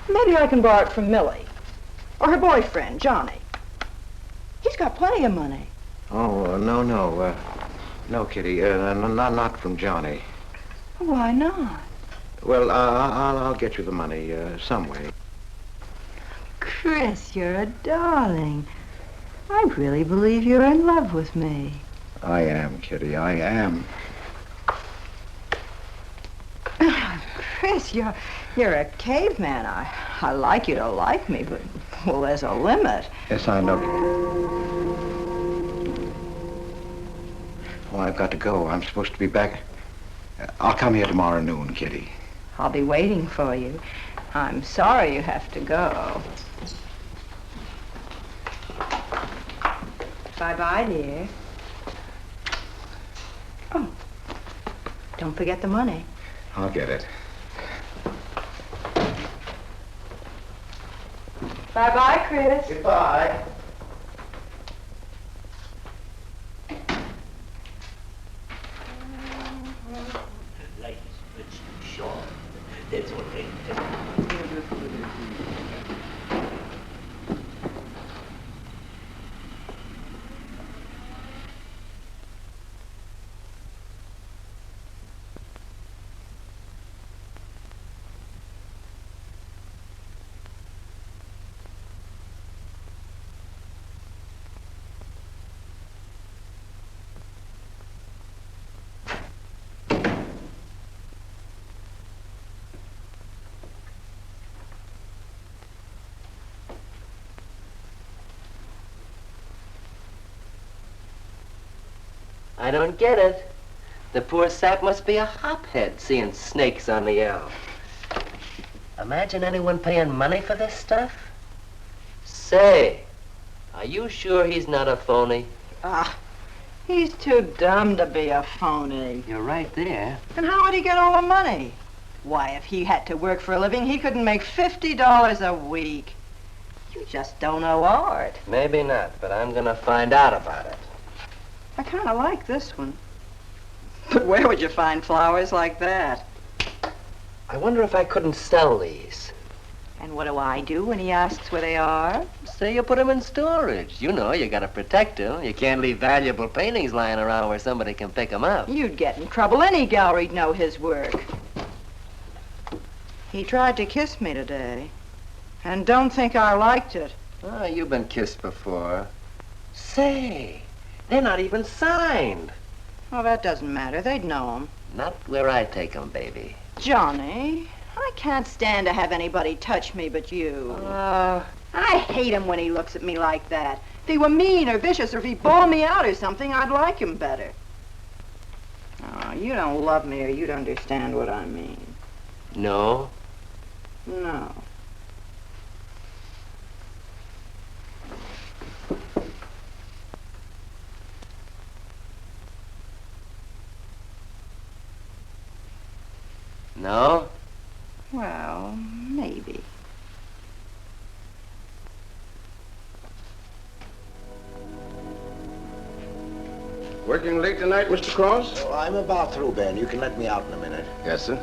Maybe I can borrow it from Millie. Or her boyfriend, Johnny. He's got plenty of money. Oh, no. No, Kitty. Not from Johnny. Why not? Well, I'll get you the money some way. Chris, you're a darling. I really believe you're in love with me. I am, Kitty. I am. Chris, you're a caveman. I like you to like me, but, well, there's a limit. Yes, I know. Oh, I've got to go. I'm supposed to be back. I'll come here tomorrow noon, Kitty. I'll be waiting for you. I'm sorry you have to go. Bye-bye, dear. Oh, don't forget the money. I'll get it. Bye-bye, Chris. Goodbye. I don't get it. The poor sap must be a hophead seeing snakes on the L. Imagine anyone paying money for this stuff? Say, are you sure he's not a phony? He's too dumb to be a phony. You're right there. And how would he get all the money? Why, if he had to work for a living, he couldn't make $50 a week. You just don't know art. Maybe not, but I'm gonna find out about it. I kind of like this one. But where would you find flowers like that? I wonder if I couldn't sell these. And what do I do when he asks where they are? Say you put them in storage. You know, you gotta protect them. You can't leave valuable paintings lying around where somebody can pick them up. You'd get in trouble. Any gallery'd know his work. He tried to kiss me today. And don't think I liked it. Oh, you've been kissed before. Say, they're not even signed. Oh, that doesn't matter. They'd know him. Not where I take them, baby. Johnny, I can't stand to have anybody touch me but you. I hate him when he looks at me like that. If he were mean or vicious or if he bawled me out or something, I'd like him better. Oh, you don't love me or you'd understand what I mean. No? No. No? Well, maybe. Working late tonight, Mr. Cross? Oh, I'm about through, Ben. You can let me out in a minute. Yes, sir.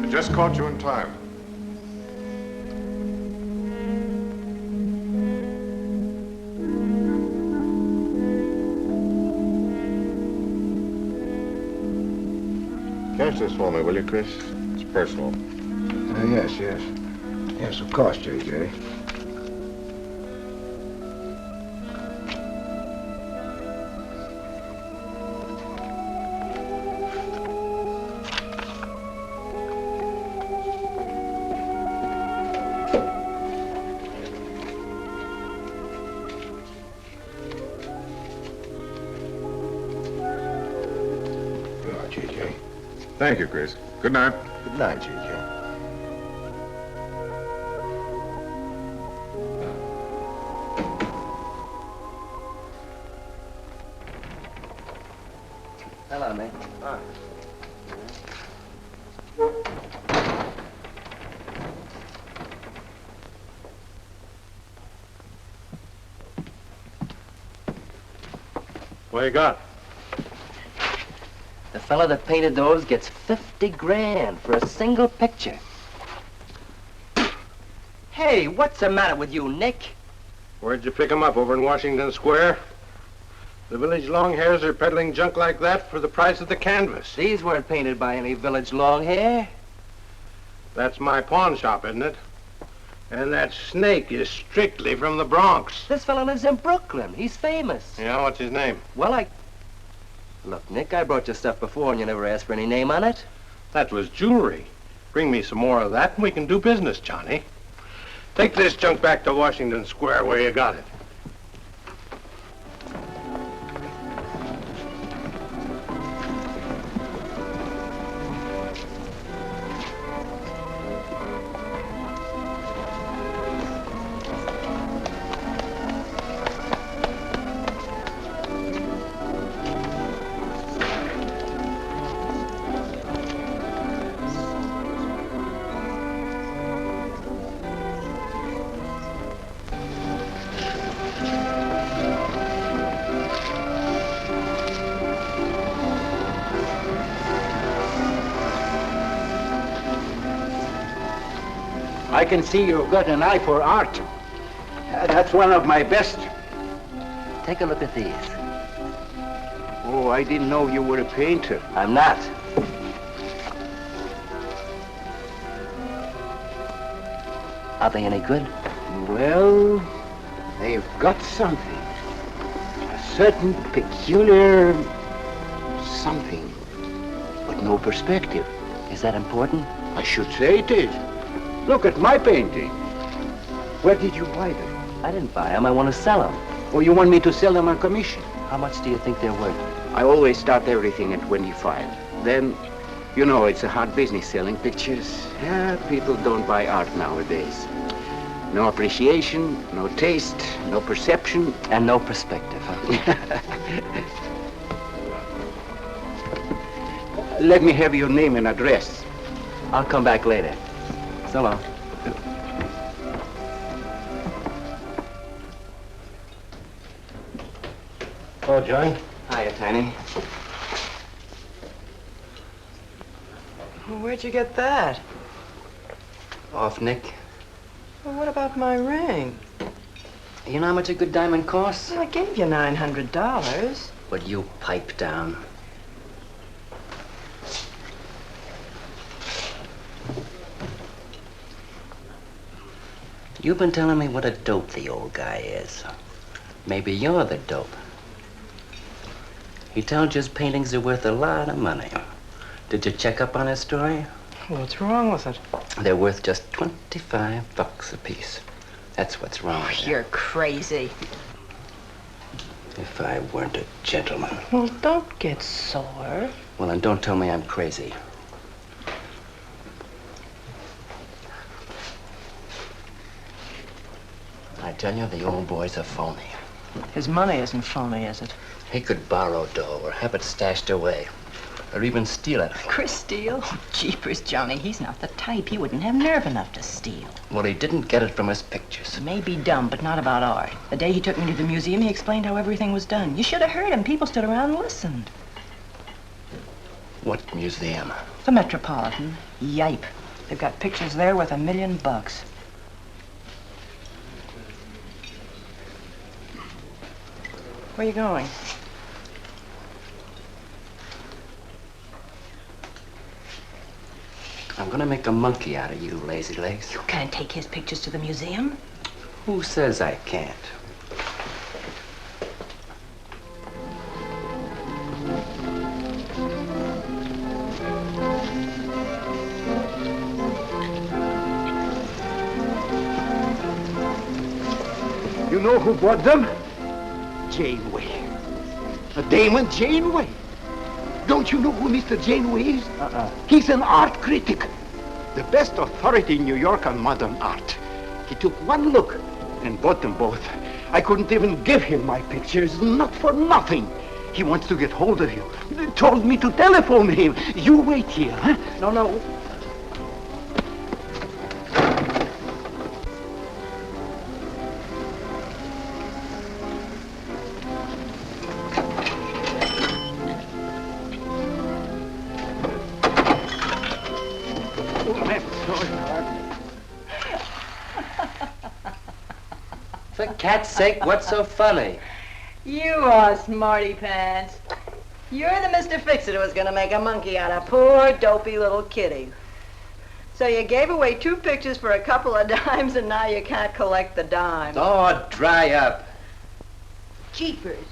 Just caught you in time. Cash this for me, will you, Chris? It's personal. Yes. Yes, of course, J.J. Thank you, Chris. Good night. Good night, J.J. Hello, Nick. Hi. What you got? The fella that painted those gets 50 grand for a single picture. Hey, what's the matter with you, Nick? Where'd you pick 'em up? Over in Washington Square? The village longhairs are peddling junk like that for the price of the canvas. These weren't painted by any village longhair. That's my pawn shop, isn't it? And that snake is strictly from the Bronx. This fella lives in Brooklyn. He's famous. Yeah, what's his name? Well, Look, Nick, I brought you stuff before and you never asked for any name on it. That was jewelry. Bring me some more of that and we can do business, Johnny. Take this junk back to Washington Square where you got it. I can see you've got an eye for art. That's one of my best. Take a look at these. Oh, I didn't know you were a painter. I'm not. Are they any good? Well, they've got something. A certain peculiar something, but no perspective. Is that important? I should say it is. Look at my painting. Where did you buy them? I didn't buy them. I want to sell them. Oh, you want me to sell them on commission? How much do you think they're worth? I always start everything at 25. Then, you know, it's a hard business selling pictures. Yeah, people don't buy art nowadays. No appreciation, no taste, no perception. And no perspective, huh? Let me have your name and address. I'll come back later. So long. Oh, Joan. Hiya, Tiny. Well, where'd you get that? Off Nick. Well, what about my ring? You know how much a good diamond costs? Well, I gave you $900. Would you pipe down? You've been telling me what a dope the old guy is. Maybe you're the dope. He tells you his paintings are worth a lot of money. Did you check up on his story? What's wrong with it? They're worth just $25 a piece. That's what's wrong with them. You're crazy. If I weren't a gentleman. Well, don't get sore. Well, then don't tell me I'm crazy. I tell you, the old boy's a phony. His money isn't phony, is it? He could borrow dough or have it stashed away. Or even steal it. Chris steal? Jeepers, Johnny, he's not the type. He wouldn't have nerve enough to steal. Well, he didn't get it from his pictures. He may be dumb, but not about art. The day he took me to the museum, he explained how everything was done. You should have heard him. People stood around and listened. What museum? The Metropolitan. Yipe. They've got pictures there worth $1 million. Where are you going? I'm gonna make a monkey out of you, lazy legs. You can't take his pictures to the museum. Who says I can't? You know who bought them? Janeway. A Damon Janeway. Don't you know who Mr. Janeway is? He's an art critic. The best authority in New York on modern art. He took one look and bought them both. I couldn't even give him my pictures, not for nothing. He wants to get hold of you. He told me to telephone him. You wait here, huh? No. For cat's sake, what's so funny? You are smarty pants. You're the Mr. Fix-It who was gonna make a monkey out of poor, dopey little kitty. So you gave away 2 pictures for a couple of dimes, and now you can't collect the dime. Oh, dry up. Jeepers.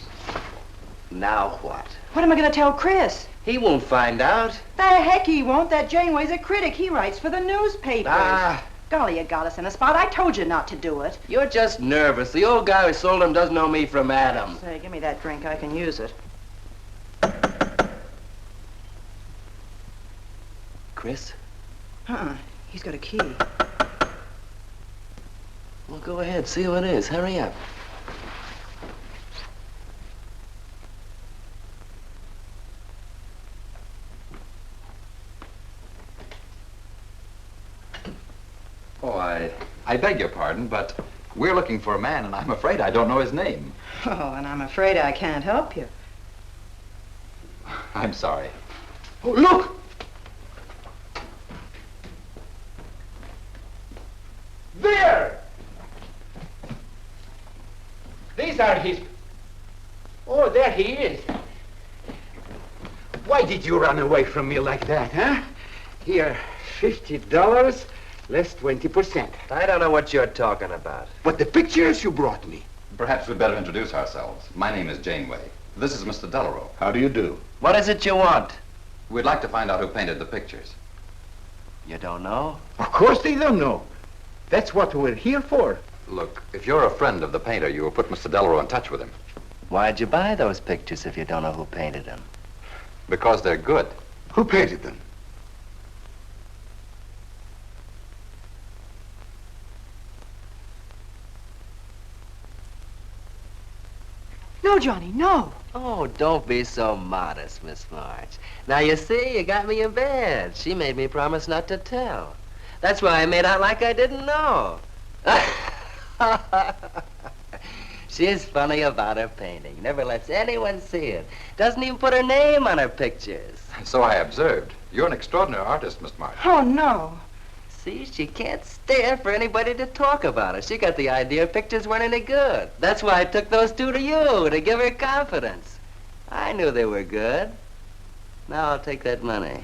Now what? What am I gonna tell Chris? He won't find out. The heck he won't. That Janeway's a critic. He writes for the newspapers. Ah. Golly, you got us in a spot. I told you not to do it. You're just nervous. The old guy who sold him doesn't know me from Adam. Say, give me that drink. I can use it. Chris? He's got a key. Well, go ahead. See who it is. Hurry up. Oh, I beg your pardon, but we're looking for a man, and I'm afraid I don't know his name. Oh, and I'm afraid I can't help you. I'm sorry. Oh, look! There! These are his... Oh, there he is. Why did you run away from me like that, huh? Here, $50, less 20%. I don't know what you're talking about. But the pictures you brought me. Perhaps we'd better introduce ourselves. My name is Janeway. This is Mr. Delarue. How do you do? What is it you want? We'd like to find out who painted the pictures. You don't know? Of course they don't know. That's what we're here for. Look, if you're a friend of the painter, you will put Mr. Delarue in touch with him. Why'd you buy those pictures if you don't know who painted them? Because they're good. Who painted them? No, Johnny, no. Oh, don't be so modest, Miss March. Now, you see, you got me in bed. She made me promise not to tell. That's why I made out like I didn't know. She's funny about her painting. Never lets anyone see it. Doesn't even put her name on her pictures. So I observed. You're an extraordinary artist, Miss March. Oh, no. See, she can't stand for anybody to talk about her. She got the idea her pictures weren't any good. That's why I took those two to you, to give her confidence. I knew they were good. Now I'll take that money.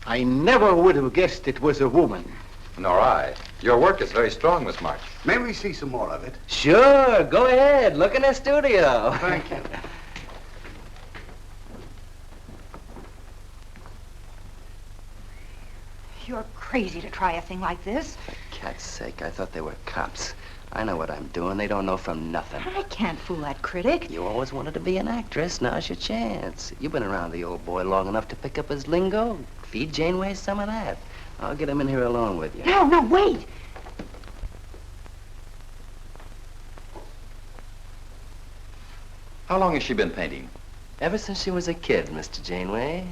I never would have guessed it was a woman. Nor I. Your work is very strong, Miss March. May we see some more of it? Sure, go ahead. Look in the studio. Thank you. You're crazy to try a thing like this. Cat's sake, I thought they were cops. I know what I'm doing. They don't know from nothing. I can't fool that critic. You always wanted to be an actress. Now's your chance. You've been around the old boy long enough to pick up his lingo. Feed Janeway some of that. I'll get him in here alone with you. No, no, wait. How long has she been painting? Ever since she was a kid, Mr. Janeway.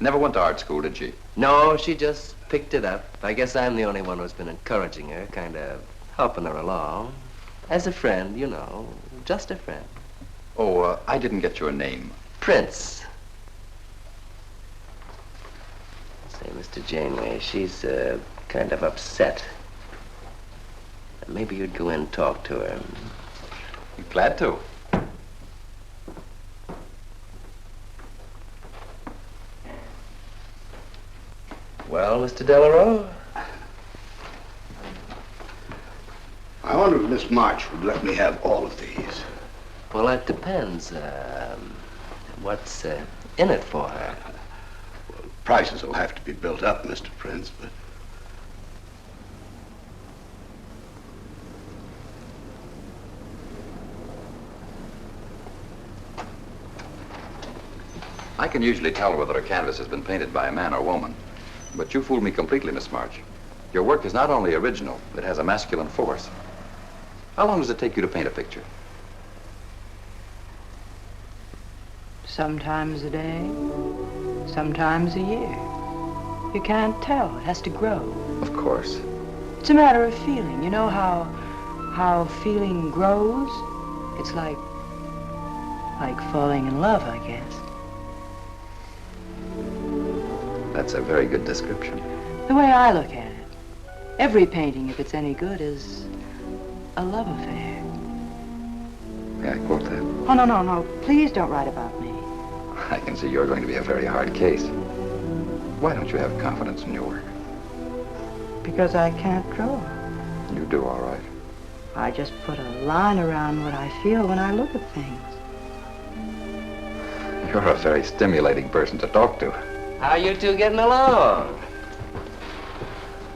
Never went to art school, did she? No, she just picked it up. I guess I'm the only one who's been encouraging her, kind of helping her along. As a friend, you know, just a friend. Oh, I didn't get your name. Prince. Say, Mr. Janeway, she's kind of upset. Maybe you'd go in and talk to her. Glad to. Well, Mr. Delarue? I wonder if Miss March would let me have all of these. Well, that depends. What's in it for her? Well, prices will have to be built up, Mr. Prince, but... I can usually tell whether a canvas has been painted by a man or woman. But you fooled me completely, Miss March. Your work is not only original, it has a masculine force. How long does it take you to paint a picture? Sometimes a day, sometimes a year. You can't tell. It has to grow. Of course. It's a matter of feeling. You know how feeling grows? It's like falling in love, I guess. That's a very good description. The way I look at it, every painting, if it's any good, is a love affair. May I quote that? Oh, no, no, no. Please don't write about me. I can see you're going to be a very hard case. Why don't you have confidence in your work? Because I can't draw. You do all right. I just put a line around what I feel when I look at things. You're a very stimulating person to talk to. How you two getting along?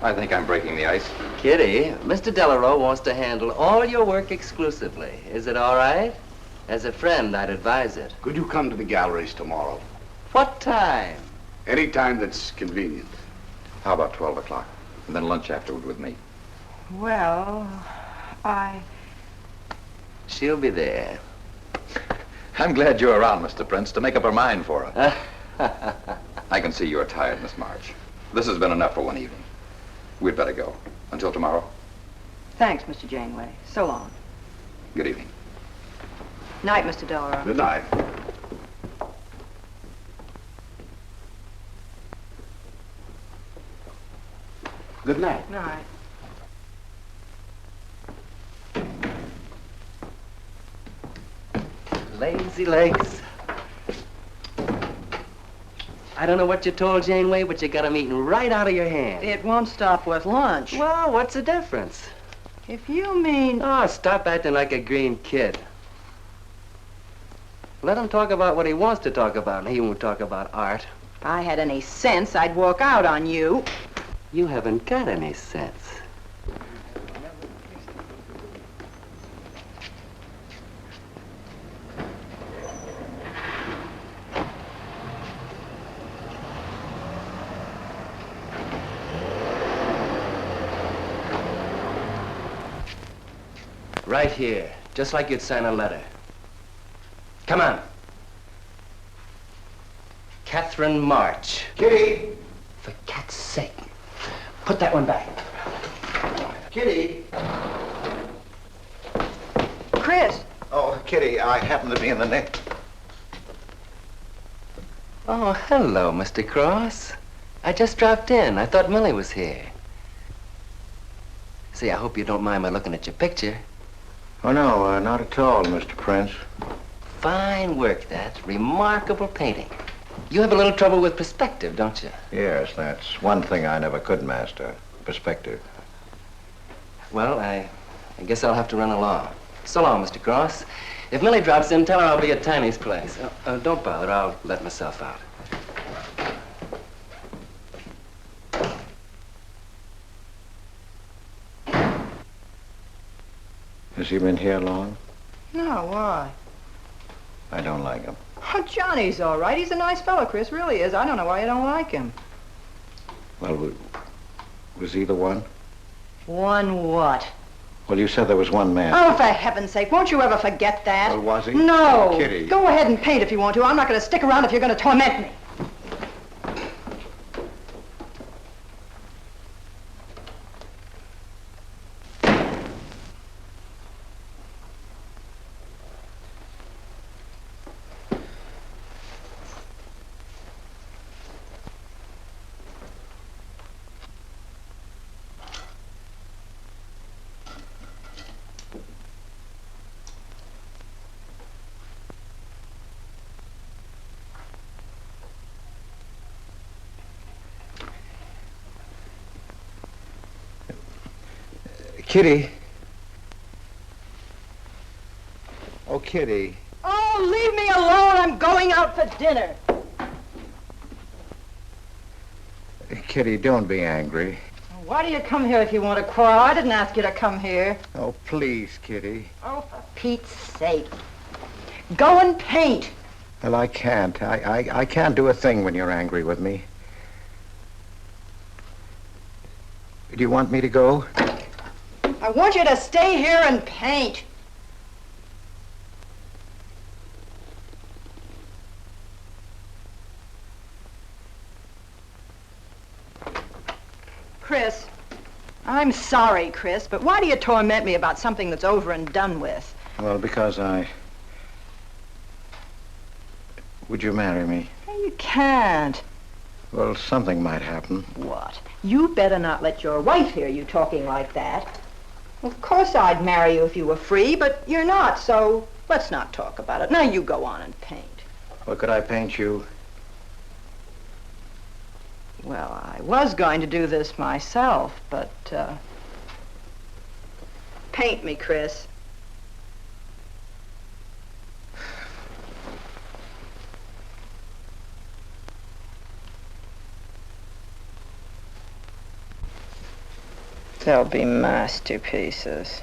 I think I'm breaking the ice. Kitty, Mr. Delarue wants to handle all your work exclusively. Is it all right? As a friend, I'd advise it. Could you come to the galleries tomorrow? What time? Any time that's convenient. How about 12 o'clock? And then lunch afterward with me. Well, She'll be there. I'm glad you're around, Mr. Prince, to make up her mind for her. I can see you're tired, Miss March. This has been enough for one evening. We'd better go. Until tomorrow. Thanks, Mr. Janeway. So long. Good evening. Night, Mr. Delarue. Good night. Good night. Night. Lazy legs. I don't know what you told Janeway, but you got 'em eating right out of your hand. It won't stop with lunch. Well, what's the difference? If you mean... Oh, stop acting like a green kid. Let him talk about what he wants to talk about, and he won't talk about art. If I had any sense, I'd walk out on you. You haven't got any sense. Right here, just like you'd sign a letter. Come on. Catherine March. Kitty! For cat's sake. Put that one back. Kitty! Chris! Oh, Kitty, I happen to be in the neck. Oh, hello, Mr. Cross. I just dropped in. I thought Millie was here. See, I hope you don't mind my looking at your picture. Oh, no, not at all, Mr. Prince. Fine work, that. Remarkable painting. You have a little trouble with perspective, don't you? Yes, that's one thing I never could master. Perspective. Well, I guess I'll have to run along. So long, Mr. Cross. If Millie drops in, tell her I'll be at Tiny's place. Don't bother. I'll let myself out. Has he been here long? No, why? I don't like him. Oh, Johnny's all right. He's a nice fellow, Chris, really is. I don't know why you don't like him. Well, was he the one? One what? Well, you said there was one man. Oh, for heaven's sake, won't you ever forget that? Well, was he? No. Kitty. Go ahead and paint if you want to. I'm not going to stick around if you're going to torment me. Kitty. Oh, Kitty. Oh, leave me alone. I'm going out for dinner. Kitty, don't be angry. Why do you come here if you want to quarrel? I didn't ask you to come here. Oh, please, Kitty. Oh, for Pete's sake. Go and paint. Well, I can't. I can't do a thing when you're angry with me. Do you want me to go? I want you to stay here and paint. Chris, I'm sorry, Chris, but why do you torment me about something that's over and done with? Well, because Would you marry me? You can't. Well, something might happen. What? You better not let your wife hear you talking like that. Of course I'd marry you if you were free, but you're not, so let's not talk about it. Now you go on and paint. Well, could I paint you? Well, I was going to do this myself, but, paint me, Chris. They'll be masterpieces.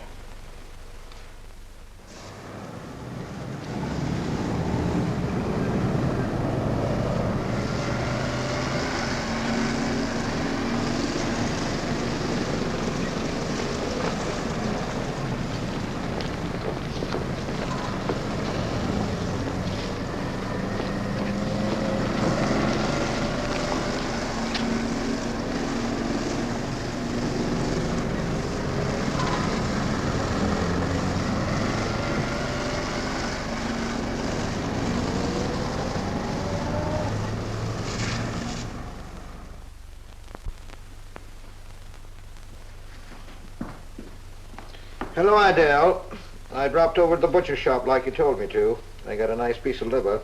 Hello, Adele. I dropped over to the butcher shop like you told me to. They got a nice piece of liver.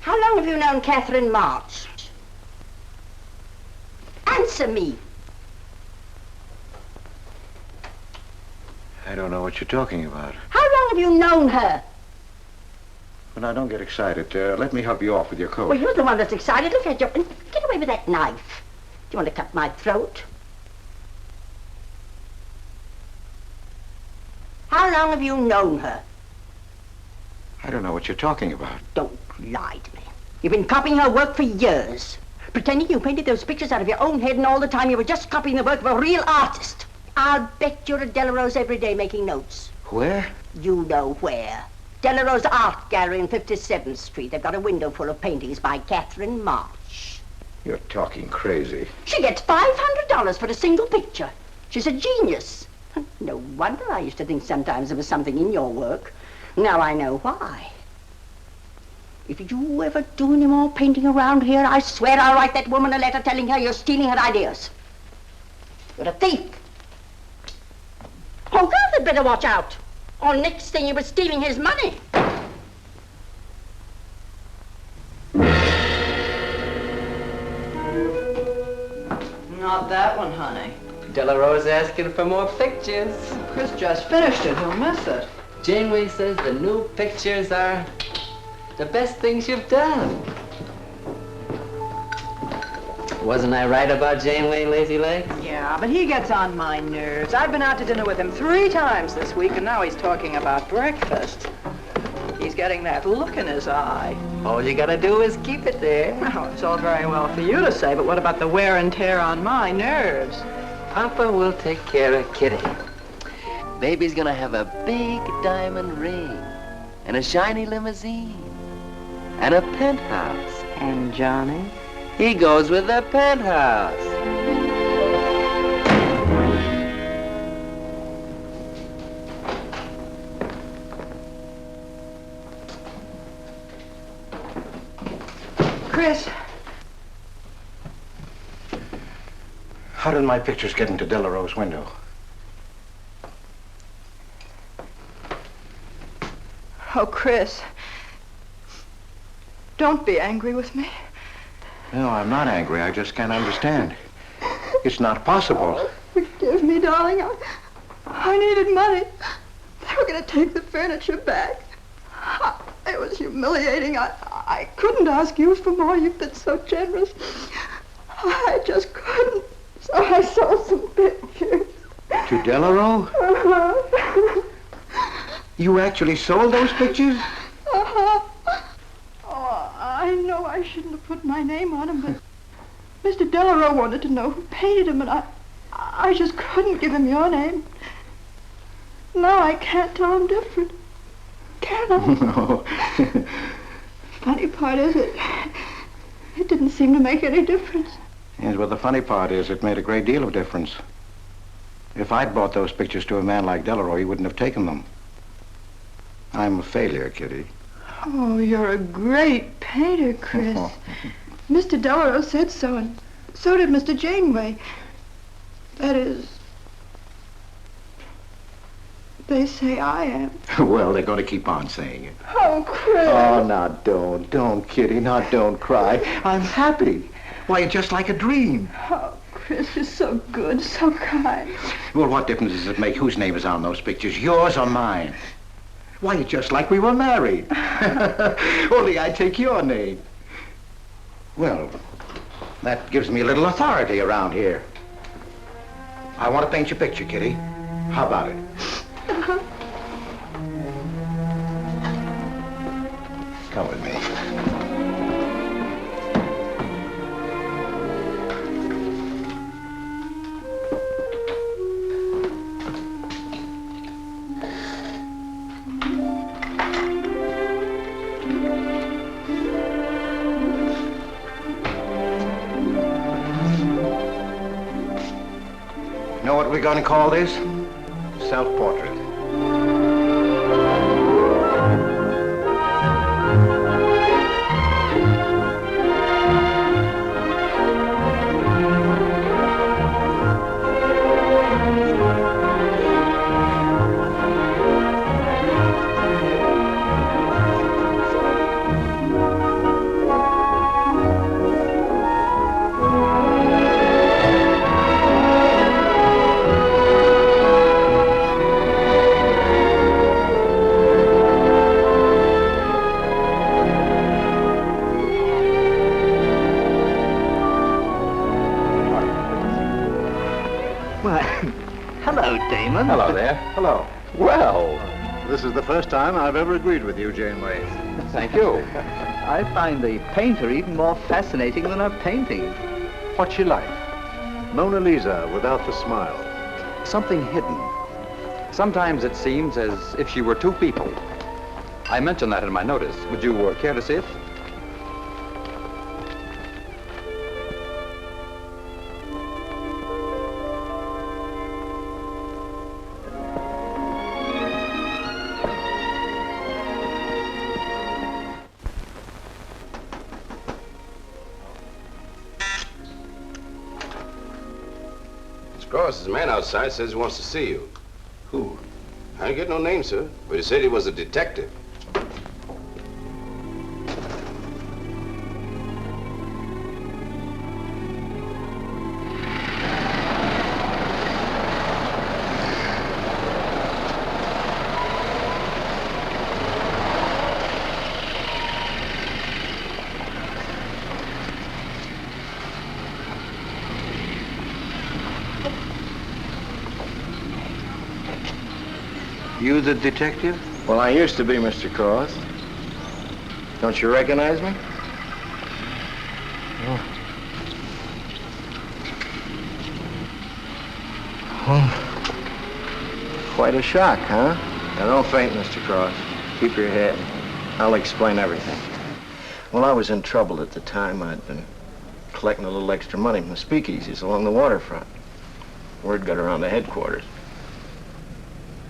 How long have you known Catherine March? Answer me. I don't know what you're talking about. How long have you known her? Well, now, don't get excited. Let me help you off with your coat. Well, you're the one that's excited. Look at you. Get away with that knife. Do you want to cut my throat? How long have you known her? I don't know what you're talking about. Don't lie to me. You've been copying her work for years. Pretending you painted those pictures out of your own head, and all the time you were just copying the work of a real artist. I'll bet you're at Delarose every day making notes. Where? You know where. Delarose Art Gallery on 57th Street. They've got a window full of paintings by Catherine March. You're talking crazy. She gets $500 for a single picture. She's a genius. No wonder I used to think sometimes there was something in your work. Now I know why. If you ever do any more painting around here, I swear I'll write that woman a letter telling her you're stealing her ideas. You're a thief. Oh, God, they'd better watch out. Or next thing you were stealing his money. Not that one, honey. Delarose asking for more pictures. Chris just finished it. He'll miss it. Janeway says the new pictures are the best things you've done. Wasn't I right about Janeway, Lazy Legs? Yeah, but he gets on my nerves. I've been out to dinner with him 3 times this week, and now he's talking about breakfast. He's getting that look in his eye. All you gotta do is keep it there. Well, it's all very well for you to say, but what about the wear and tear on my nerves? Papa will take care of Kitty. Baby's gonna have a big diamond ring, and a shiny limousine, and a penthouse. And Johnny? He goes with the penthouse. Chris. How did my pictures get into Delarose's window? Oh, Chris. Don't be angry with me. No, I'm not angry. I just can't understand. It's not possible. Forgive me, darling. I needed money. They were going to take the furniture back. It was humiliating. I couldn't ask you for more. You've been so generous. I just couldn't. So I sold some pictures. To Delarose? Uh-huh. You actually sold those pictures? Uh-huh. Oh, I know I shouldn't have put my name on them, but Mr. Delarose wanted to know who painted him, and I just couldn't give him your name. Now I can't tell him different. Can I? No. Funny part is it didn't seem to make any difference. Yes, well, the funny part is it made a great deal of difference. If I'd bought those pictures to a man like Delarose, he wouldn't have taken them. I'm a failure, Kitty. Oh, you're a great painter, Chris. Mr. Delarose said so, and so did Mr. Janeway. That is, they say I am. Well, they're going to keep on saying it. Oh, Chris. Oh, now don't, Kitty. Now don't cry. I'm happy. Why, it's just like a dream. Oh, Chris, you're so good, so kind. Well, what difference does it make whose name is on those pictures, yours or mine? Why, it's just like we were married. Only I take your name. Well, that gives me a little authority around here. I want to paint your picture, Kitty. How about it? Come with me. Know what we're going to call this? Self-portrait. Hello. Well. This is the first time I've ever agreed with you, Janeway. Thank you. I find the painter even more fascinating than her painting. What's she like? Mona Lisa without the smile. Something hidden. Sometimes it seems as if she were two people. I mentioned that in my notice. Would you care to see it? Cross, his man outside says he wants to see you. Who? I didn't get no name, sir, but he said he was a detective. You the detective? Well, I used to be, Mr. Cross. Don't you recognize me? Oh. Quite a shock, huh? Now, don't faint, Mr. Cross. Keep your head. I'll explain everything. Well, I was in trouble at the time. I'd been collecting a little extra money from the speakeasies along the waterfront. Word got around to headquarters.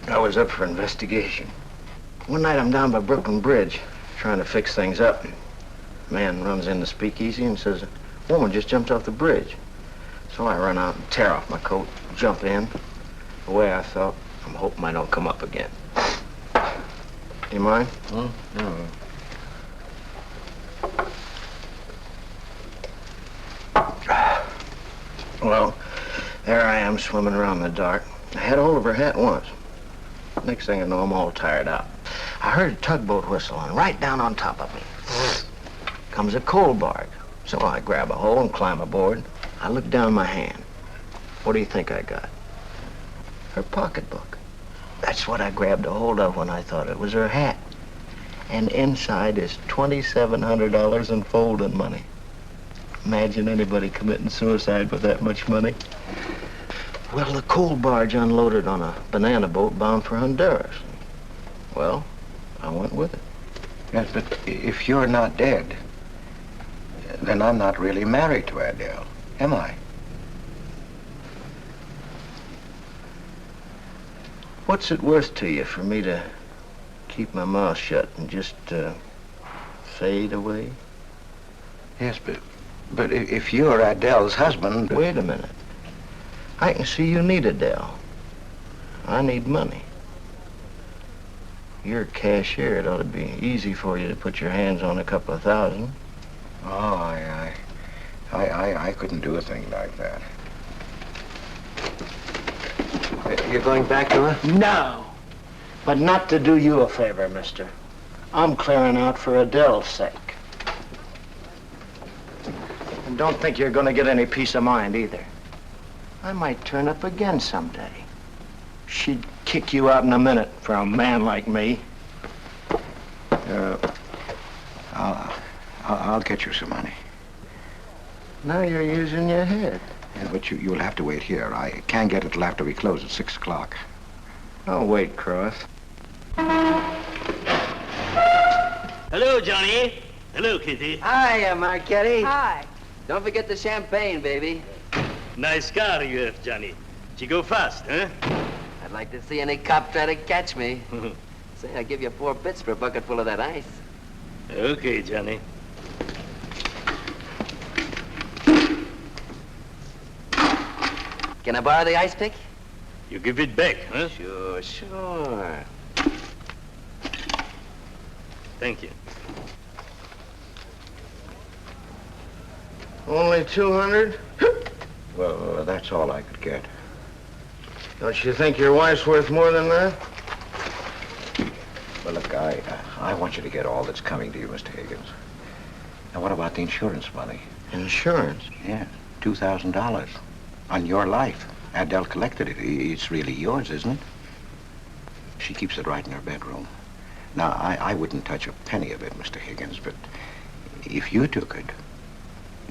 I was up for investigation. One night I'm down by Brooklyn Bridge trying to fix things up. A man runs in the speakeasy and says, a woman just jumped off the bridge. So I run out and tear off my coat, jump in. The way I felt, I'm hoping I don't come up again. You mind? No. Well, there I am swimming around in the dark. I had a hold of her hat once. Next thing I know, I'm all tired out. I heard a tugboat whistle, and right down on top of me comes a coal barge. So I grab a hole and climb aboard. I look down my hand. What do you think I got? Her pocketbook. That's what I grabbed a hold of when I thought it was her hat. And inside is $2,700 in folding money. Imagine anybody committing suicide with that much money. Well, the coal barge unloaded on a banana boat bound for Honduras. Well, I went with it. Yes, but if you're not dead, then I'm not really married to Adele, am I? What's it worth to you for me to keep my mouth shut and just fade away? Yes, but if you're Adele's husband... Wait a minute. I can see you need Adele. I need money. You're a cashier. It ought to be easy for you to put your hands on a couple of thousand. Oh, I couldn't do a thing like that. You're going back to her? No. But not to do you a favor, mister. I'm clearing out for Adele's sake. And don't think you're going to get any peace of mind either. I might turn up again someday. She'd kick you out in a minute for a man like me. I'll get you some money. Now you're using your head. Yeah, but you'll have to wait here. I can't get it till after we close at 6 o'clock. I'll wait, Cross. Hello, Johnny. Hello, Kitty. Hiya, Marquetti. Hi. Don't forget the champagne, baby. Nice car you have, Johnny. She go fast, huh? I'd like to see any cop try to catch me. Say, I'll give you 4 bits for a bucket full of that ice. Okay, Johnny. Can I borrow the ice pick? You give it back, huh? Sure. Thank you. Only 200? Well, that's all I could get. Don't you think your wife's worth more than that? Well, look, I want you to get all that's coming to you, Mr. Higgins. Now, what about the insurance money? Insurance? Yeah, $2,000 on your life. Adele collected it. It's really yours, isn't it? She keeps it right in her bedroom. Now, I wouldn't touch a penny of it, Mr. Higgins, but if you took it,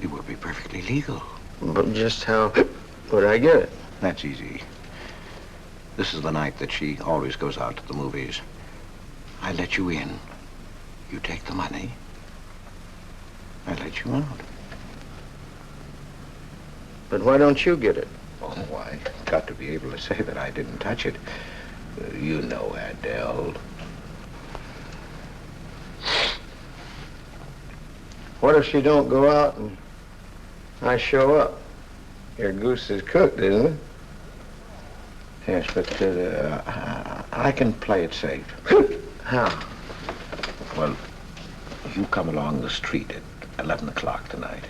it would be perfectly legal. But just how would I get it? That's easy. This is the night that she always goes out to the movies. I let you in. You take the money. I let you out. But why don't you get it? Oh, I got to be able to say that I didn't touch it. You know, Adele. What if she don't go out and I show up? Your goose is cooked, isn't it? Yes, but I can play it safe. How? Well, you come along the street at 11 o'clock tonight.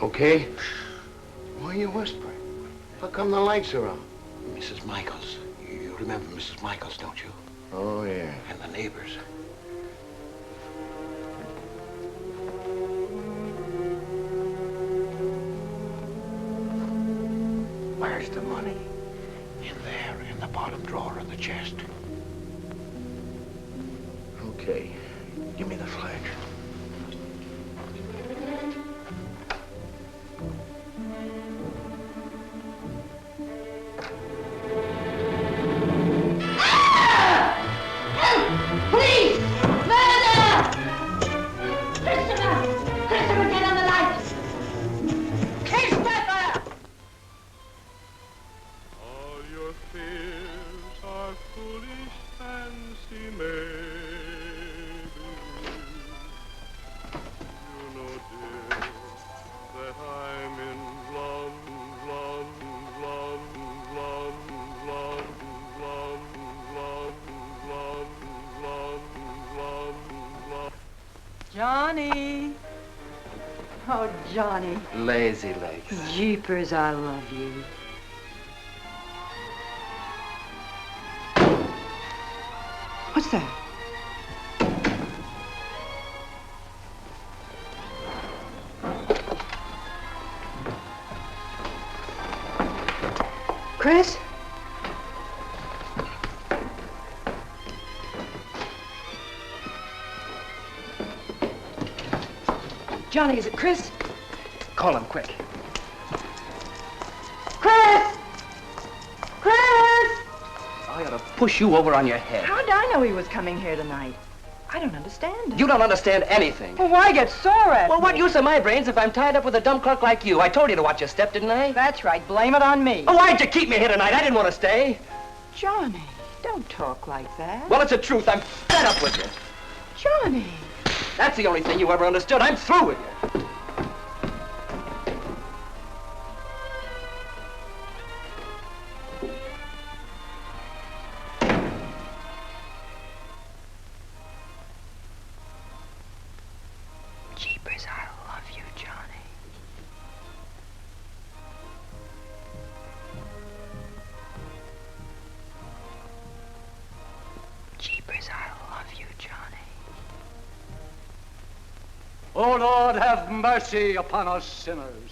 Okay? Why are you whispering? How come the lights are on? Mrs. Michaels. You remember Mrs. Michaels, don't you? Oh, yeah. And the neighbors. Where's the money? In there, in the bottom drawer of the chest. Okay. Give me the flash. Please! Murder! Christopher! Christopher, get on the light! Christopher! All your fears are foolish fancy maybe. You know, dear, that I'm in love, love, love, love, love, love, love, love, love, love, love. Johnny. Oh, Johnny. Lazy legs. Jeepers, I love you. What's that? Chris? Johnny, is it Chris? Call him quick. Chris! Chris! I ought to push you over on your head. How did I know he was coming here tonight? I don't understand it. You don't understand anything. Well, why get sore at Well, me? what use are my brains if I'm tied up with a dumb clerk like you? I told you to watch your step, didn't I? That's right. Blame it on me. Oh, why'd you keep me here tonight? I didn't want to stay. Johnny, don't talk like that. Well, it's the truth. I'm fed up with you. Johnny. That's the only thing you ever understood. I'm through with you. Jeepers, I love you, Johnny. Jeepers, I love you, Johnny. O Lord, have mercy upon us sinners.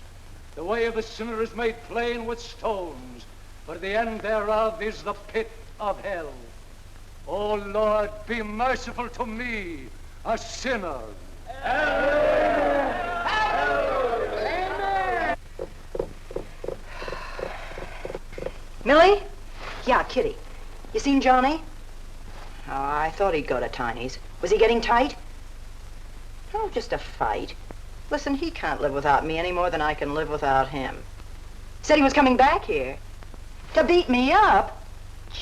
The way of the sinner is made plain with stones, but the end thereof is the pit of hell. O Lord, be merciful to me, a sinner. Millie? Yeah, Kitty. You seen Johnny? Oh, I thought he'd go to Tiny's. Was he getting tight? Oh, just a fight. Listen, he can't live without me any more than I can live without him. Said he was coming back here. To beat me up?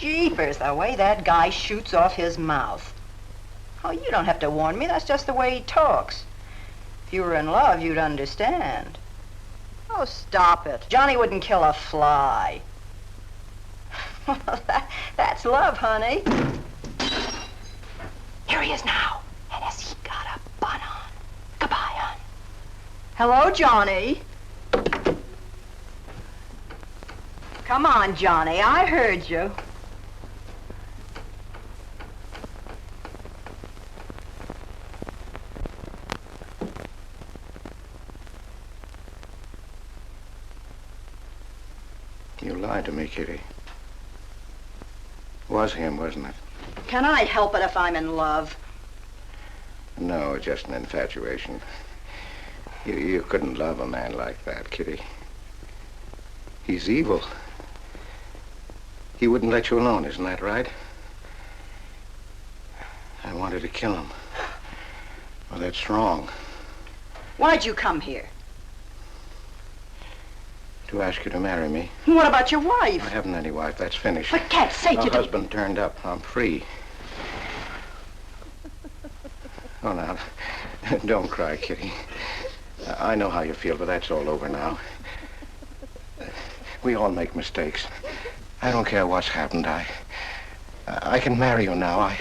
Jeepers, the way that guy shoots off his mouth. Oh, you don't have to warn me. That's just the way he talks. If you were in love, you'd understand. Oh, stop it. Johnny wouldn't kill a fly. That's love, honey. Here he is now. And has he got a bun on? Goodbye, hon. Hello, Johnny. Come on, Johnny. I heard you. You lied to me, Kitty. It was him, wasn't it? Can I help it if I'm in love? No, just an infatuation. You couldn't love a man like that, Kitty. He's evil. He wouldn't let you alone, isn't that right? I wanted to kill him. Well, that's wrong. Why'd you come here? To ask you to marry me. What about your wife? I haven't any wife. That's finished. For cat's sake, My you husband turned up. I'm free. Oh, now, don't cry, Kitty. I know how you feel, but that's all over now. We all make mistakes. I don't care what's happened. I can marry you now.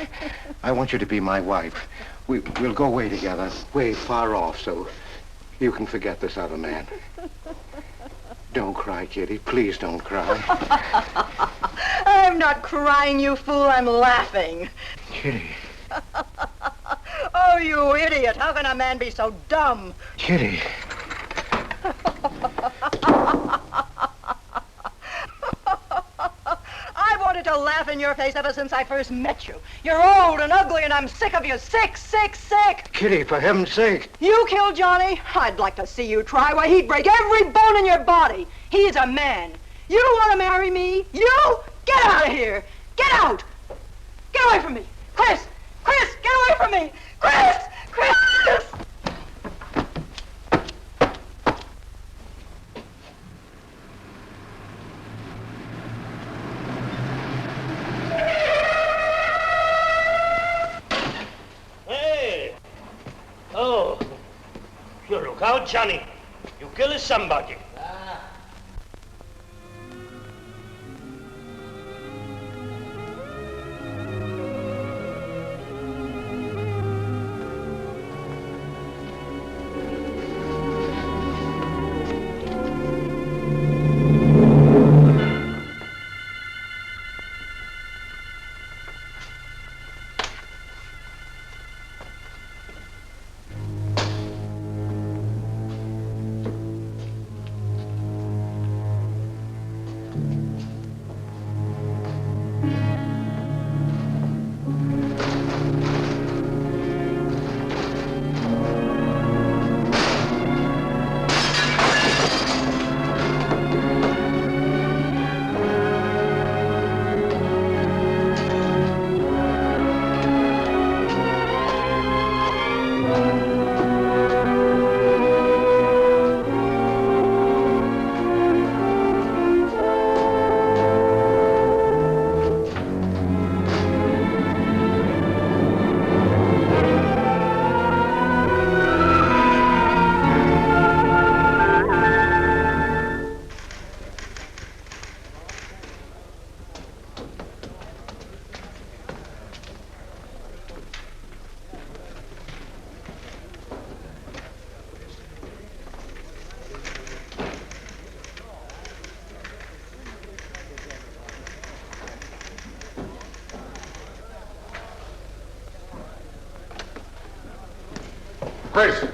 I want you to be my wife. We'll go away together, way far off, so you can forget this other man. Don't cry, Kitty. Please don't cry. I'm not crying, you fool. I'm laughing. Kitty. Oh, you idiot. How can a man be so dumb? Kitty. I wanted to laugh in your face ever since I first met you. You're old and ugly, and I'm sick of you. Sick, sick, sick. Kitty, for heaven's sake. You killed Johnny? I'd like to see you try. Why, he'd break every bone in your body. He's a man. You don't want to marry me? You? Get out of here. Get out. Get away from me. Chris! Chris, get away from me. Chris! Chris! Hey! Oh, you look out, Johnny. You kill somebody. Chris!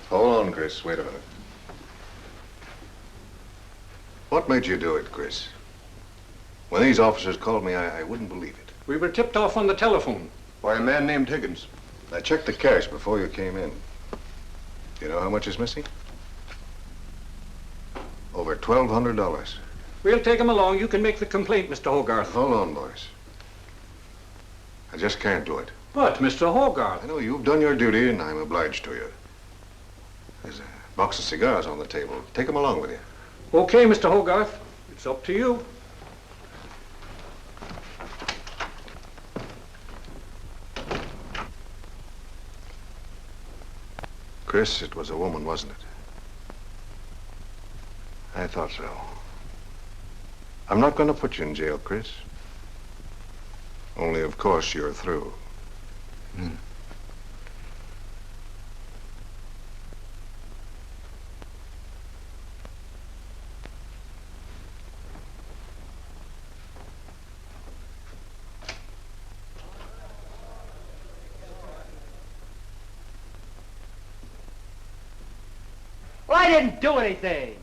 Hold on, Chris. Wait a minute. What made you do it, Chris? When these officers called me, I wouldn't believe it. We were tipped off on the telephone. Why, a man named Higgins. I checked the cash before you came in. You know how much is missing? Over $1,200. We'll take him along. You can make the complaint, Mr. Hogarth. Hold on, boys. I just can't do it. But, Mr. Hogarth... I know you've done your duty, and I'm obliged to you. There's a box of cigars on the table. Take them along with you. Okay, Mr. Hogarth. It's up to you. Chris, it was a woman, wasn't it? I thought so. I'm not going to put you in jail, Chris. Only, of course, you're through. Well, I didn't do anything.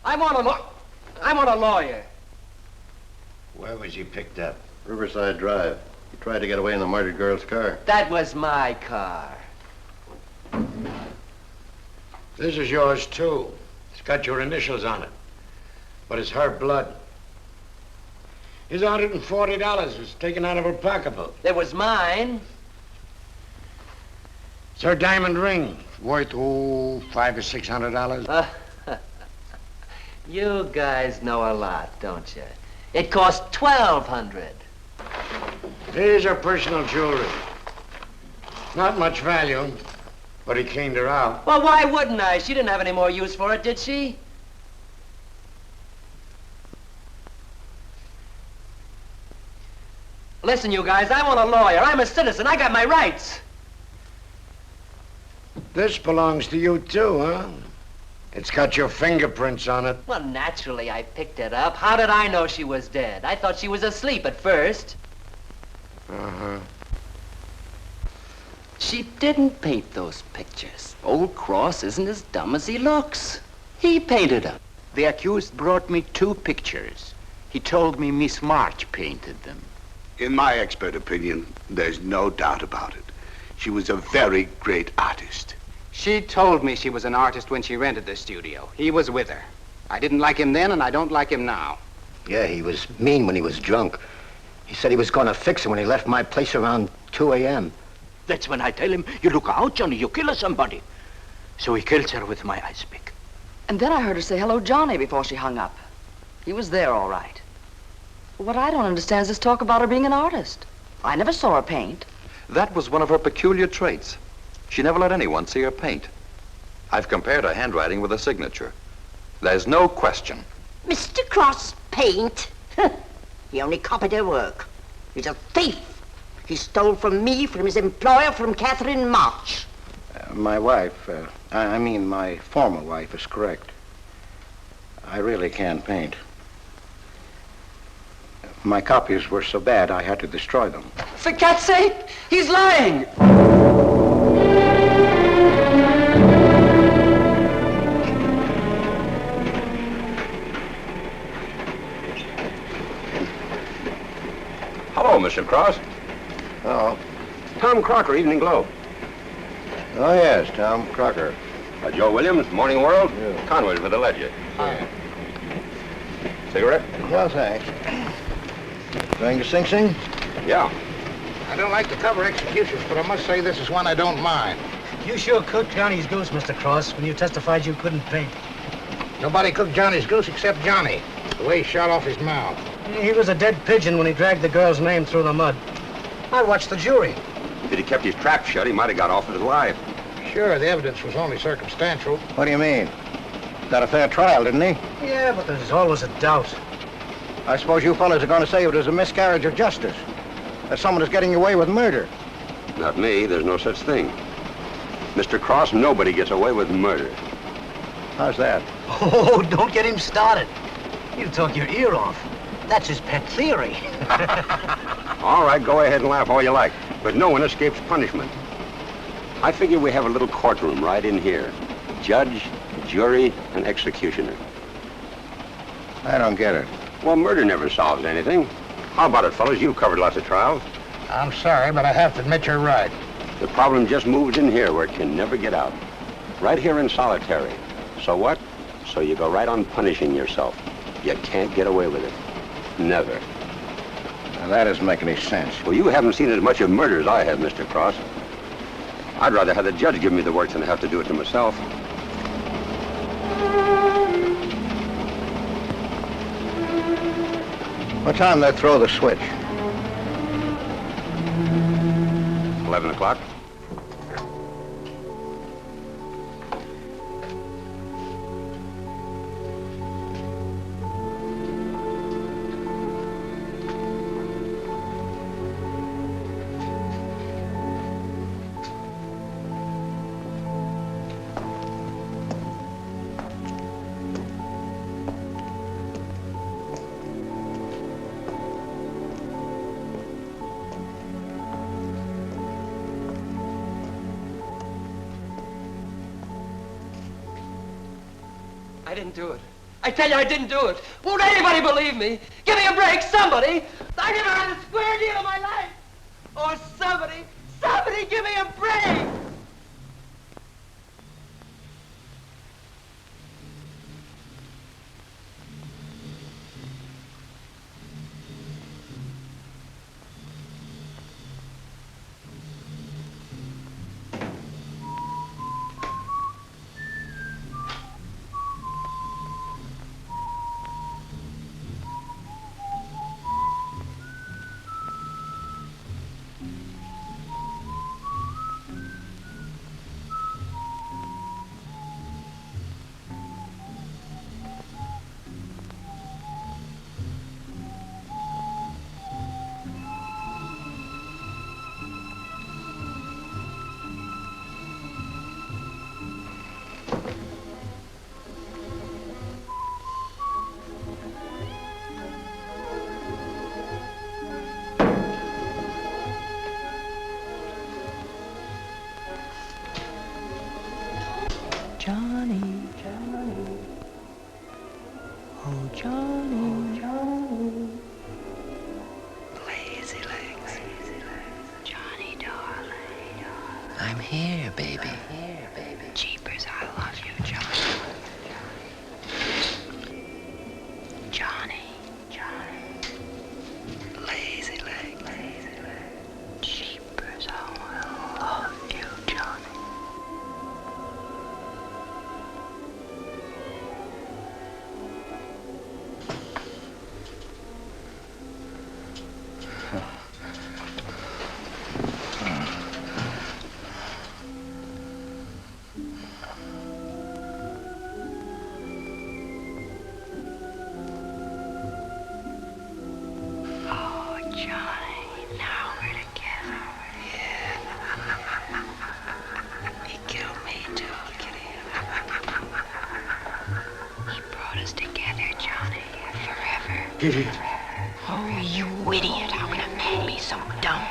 I want a lawyer. Where was he picked up? Riverside Drive. He tried to get away in the murdered girl's car. That was my car. This is yours, too. It's got your initials on it. But it's her blood. His $140 was taken out of her pocketbook. It was mine. It's her diamond ring. Worth, $500 or $600. You guys know a lot, don't you? It cost $1,200. Here's her personal jewelry. Not much value, but he cleaned her out. Well, why wouldn't I? She didn't have any more use for it, did she? Listen, you guys, I want a lawyer. I'm a citizen. I got my rights. This belongs to you, too, huh? It's got your fingerprints on it. Well, naturally, I picked it up. How did I know she was dead? I thought she was asleep at first. Uh-huh. She didn't paint those pictures. Old Cross isn't as dumb as he looks. He painted them. The accused brought me 2 pictures. He told me Miss March painted them. In my expert opinion, there's no doubt about it. She was a very great artist. She told me she was an artist when she rented the studio. He was with her. I didn't like him then, and I don't like him now. Yeah, he was mean when he was drunk. He said he was going to fix her when he left my place around 2 a.m. That's when I tell him, you look out, Johnny, you kill somebody. So he kills her with my ice pick. And then I heard her say hello, Johnny, before she hung up. He was there, all right. What I don't understand is this talk about her being an artist. I never saw her paint. That was one of her peculiar traits. She never let anyone see her paint. I've compared her handwriting with her signature. There's no question. Mr. Cross paint? He only copied her work. He's a thief. He stole from me, from his employer, from Catherine March. My wife, I mean my former wife, is correct. I really can't paint. My copies were so bad I had to destroy them. For God's sake, he's lying! Hello, Mr. Cross. Oh. Tom Crocker, Evening Globe. Oh, yes, Tom Crocker. Joe Williams, Morning World. Yeah. Conway for the Ledger. Yeah. Cigarette? No, thanks. Going to Sing Sing? Yeah. I don't like to cover executions, but I must say this is one I don't mind. You sure cooked Johnny's goose, Mr. Cross, when you testified you couldn't paint. Nobody cooked Johnny's goose except Johnny. The way he shot off his mouth. He was a dead pigeon when he dragged the girl's name through the mud. I watched the jury. If he'd kept his trap shut, he might have got off with his life. Sure, the evidence was only circumstantial. What do you mean? Got a fair trial, didn't he? Yeah, but there's always a doubt. I suppose you fellas are going to say it was a miscarriage of justice. That someone is getting away with murder. Not me. There's no such thing. Mr. Cross, nobody gets away with murder. How's that? Oh, don't get him started. He'll talk your ear off. That's his pet theory. All right, go ahead and laugh all you like, but no one escapes punishment. I figure we have a little courtroom right in here. Judge, jury, and executioner. I don't get it. Well, murder never solves anything. How about it, fellas? You've covered lots of trials. I'm sorry, but I have to admit you're right. The problem just moved in here where it can never get out. Right here in solitary. So what? So you go right on punishing yourself. You can't get away with it. Never. Now, that doesn't make any sense. Well, you haven't seen as much of murder as I have, Mr. Cross. I'd rather have the judge give me the work than have to do it to myself. What time they throw the switch? 11 o'clock. I didn't do it. I tell you, I didn't do it. Won't anybody believe me? Give me a break, somebody. I never had a square deal in my life. Oh, somebody give me a break. Johnny, oh Johnny, Lazy legs. Johnny, darling. I'm here, baby. Jeepers, I love you, Johnny. Lazy legs. Jeepers, I love you, Johnny. Kitty. Oh, you idiot. How can a man be so dumb?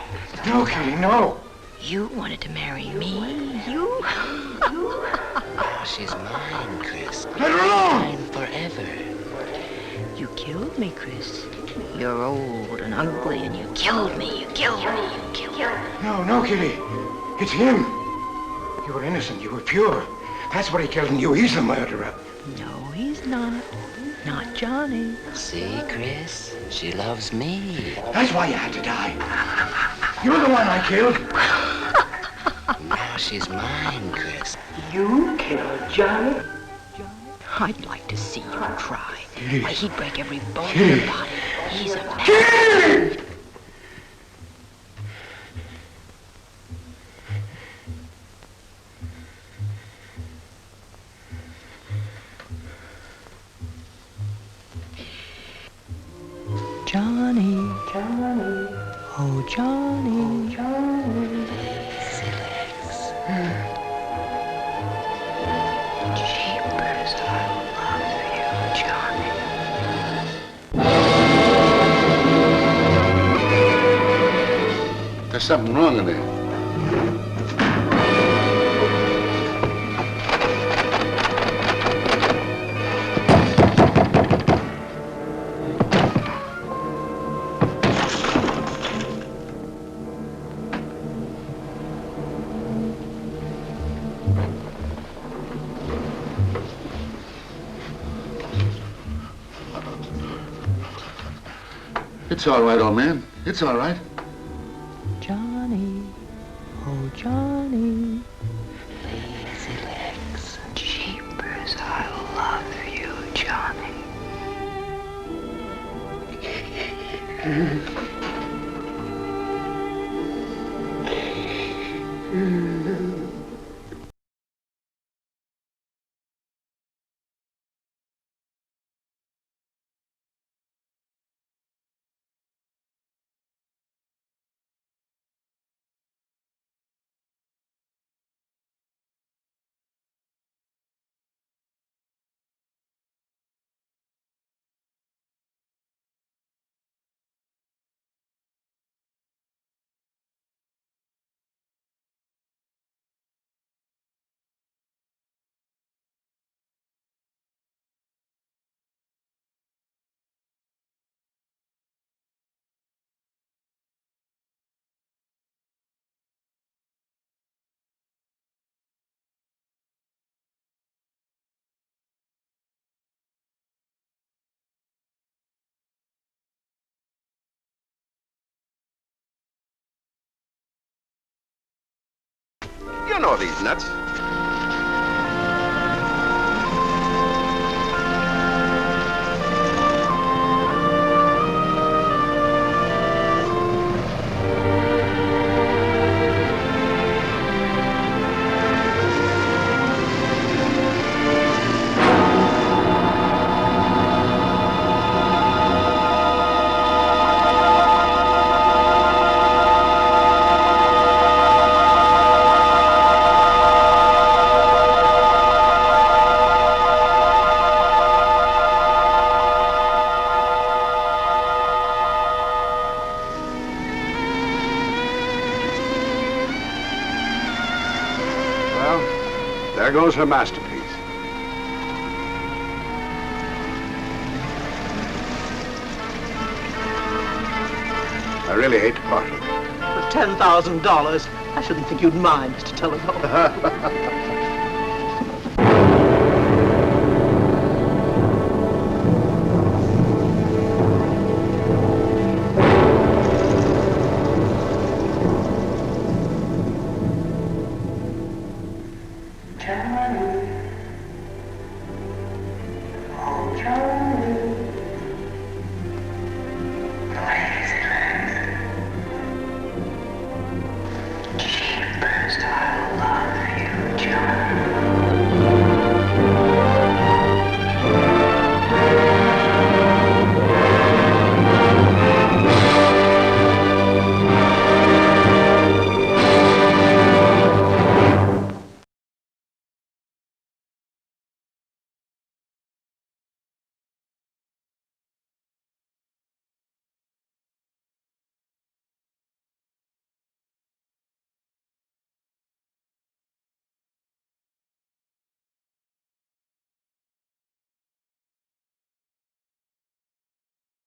No, Kitty, no. You wanted to marry me? You? Oh, she's mine, Chris. Let her alone! Mine forever. You killed me, Chris. You're old and ugly, and you killed me. You killed me. No, Kitty. It's him. You were innocent. You were pure. That's what he killed in you. He's the murderer. No, he's not. Not Johnny. See, Chris? She loves me. That's why you had to die. You're the one I killed. Now she's mine, Chris. You killed Johnny? I'd like to see you try. Why, he'd break every bone in your body. He's a man. Johnny, oh Johnny, Lazy legs. Jeepers, I love you, Johnny. There's something wrong in there. It's all right, old man. It's all right. Johnny, oh Johnny. Lazy legs. Jeepers, I love you, Johnny. You know these nuts. There goes her masterpiece. I really hate to part with it. For $10,000, I shouldn't think you'd mind, Mr. Telephone. Johnny.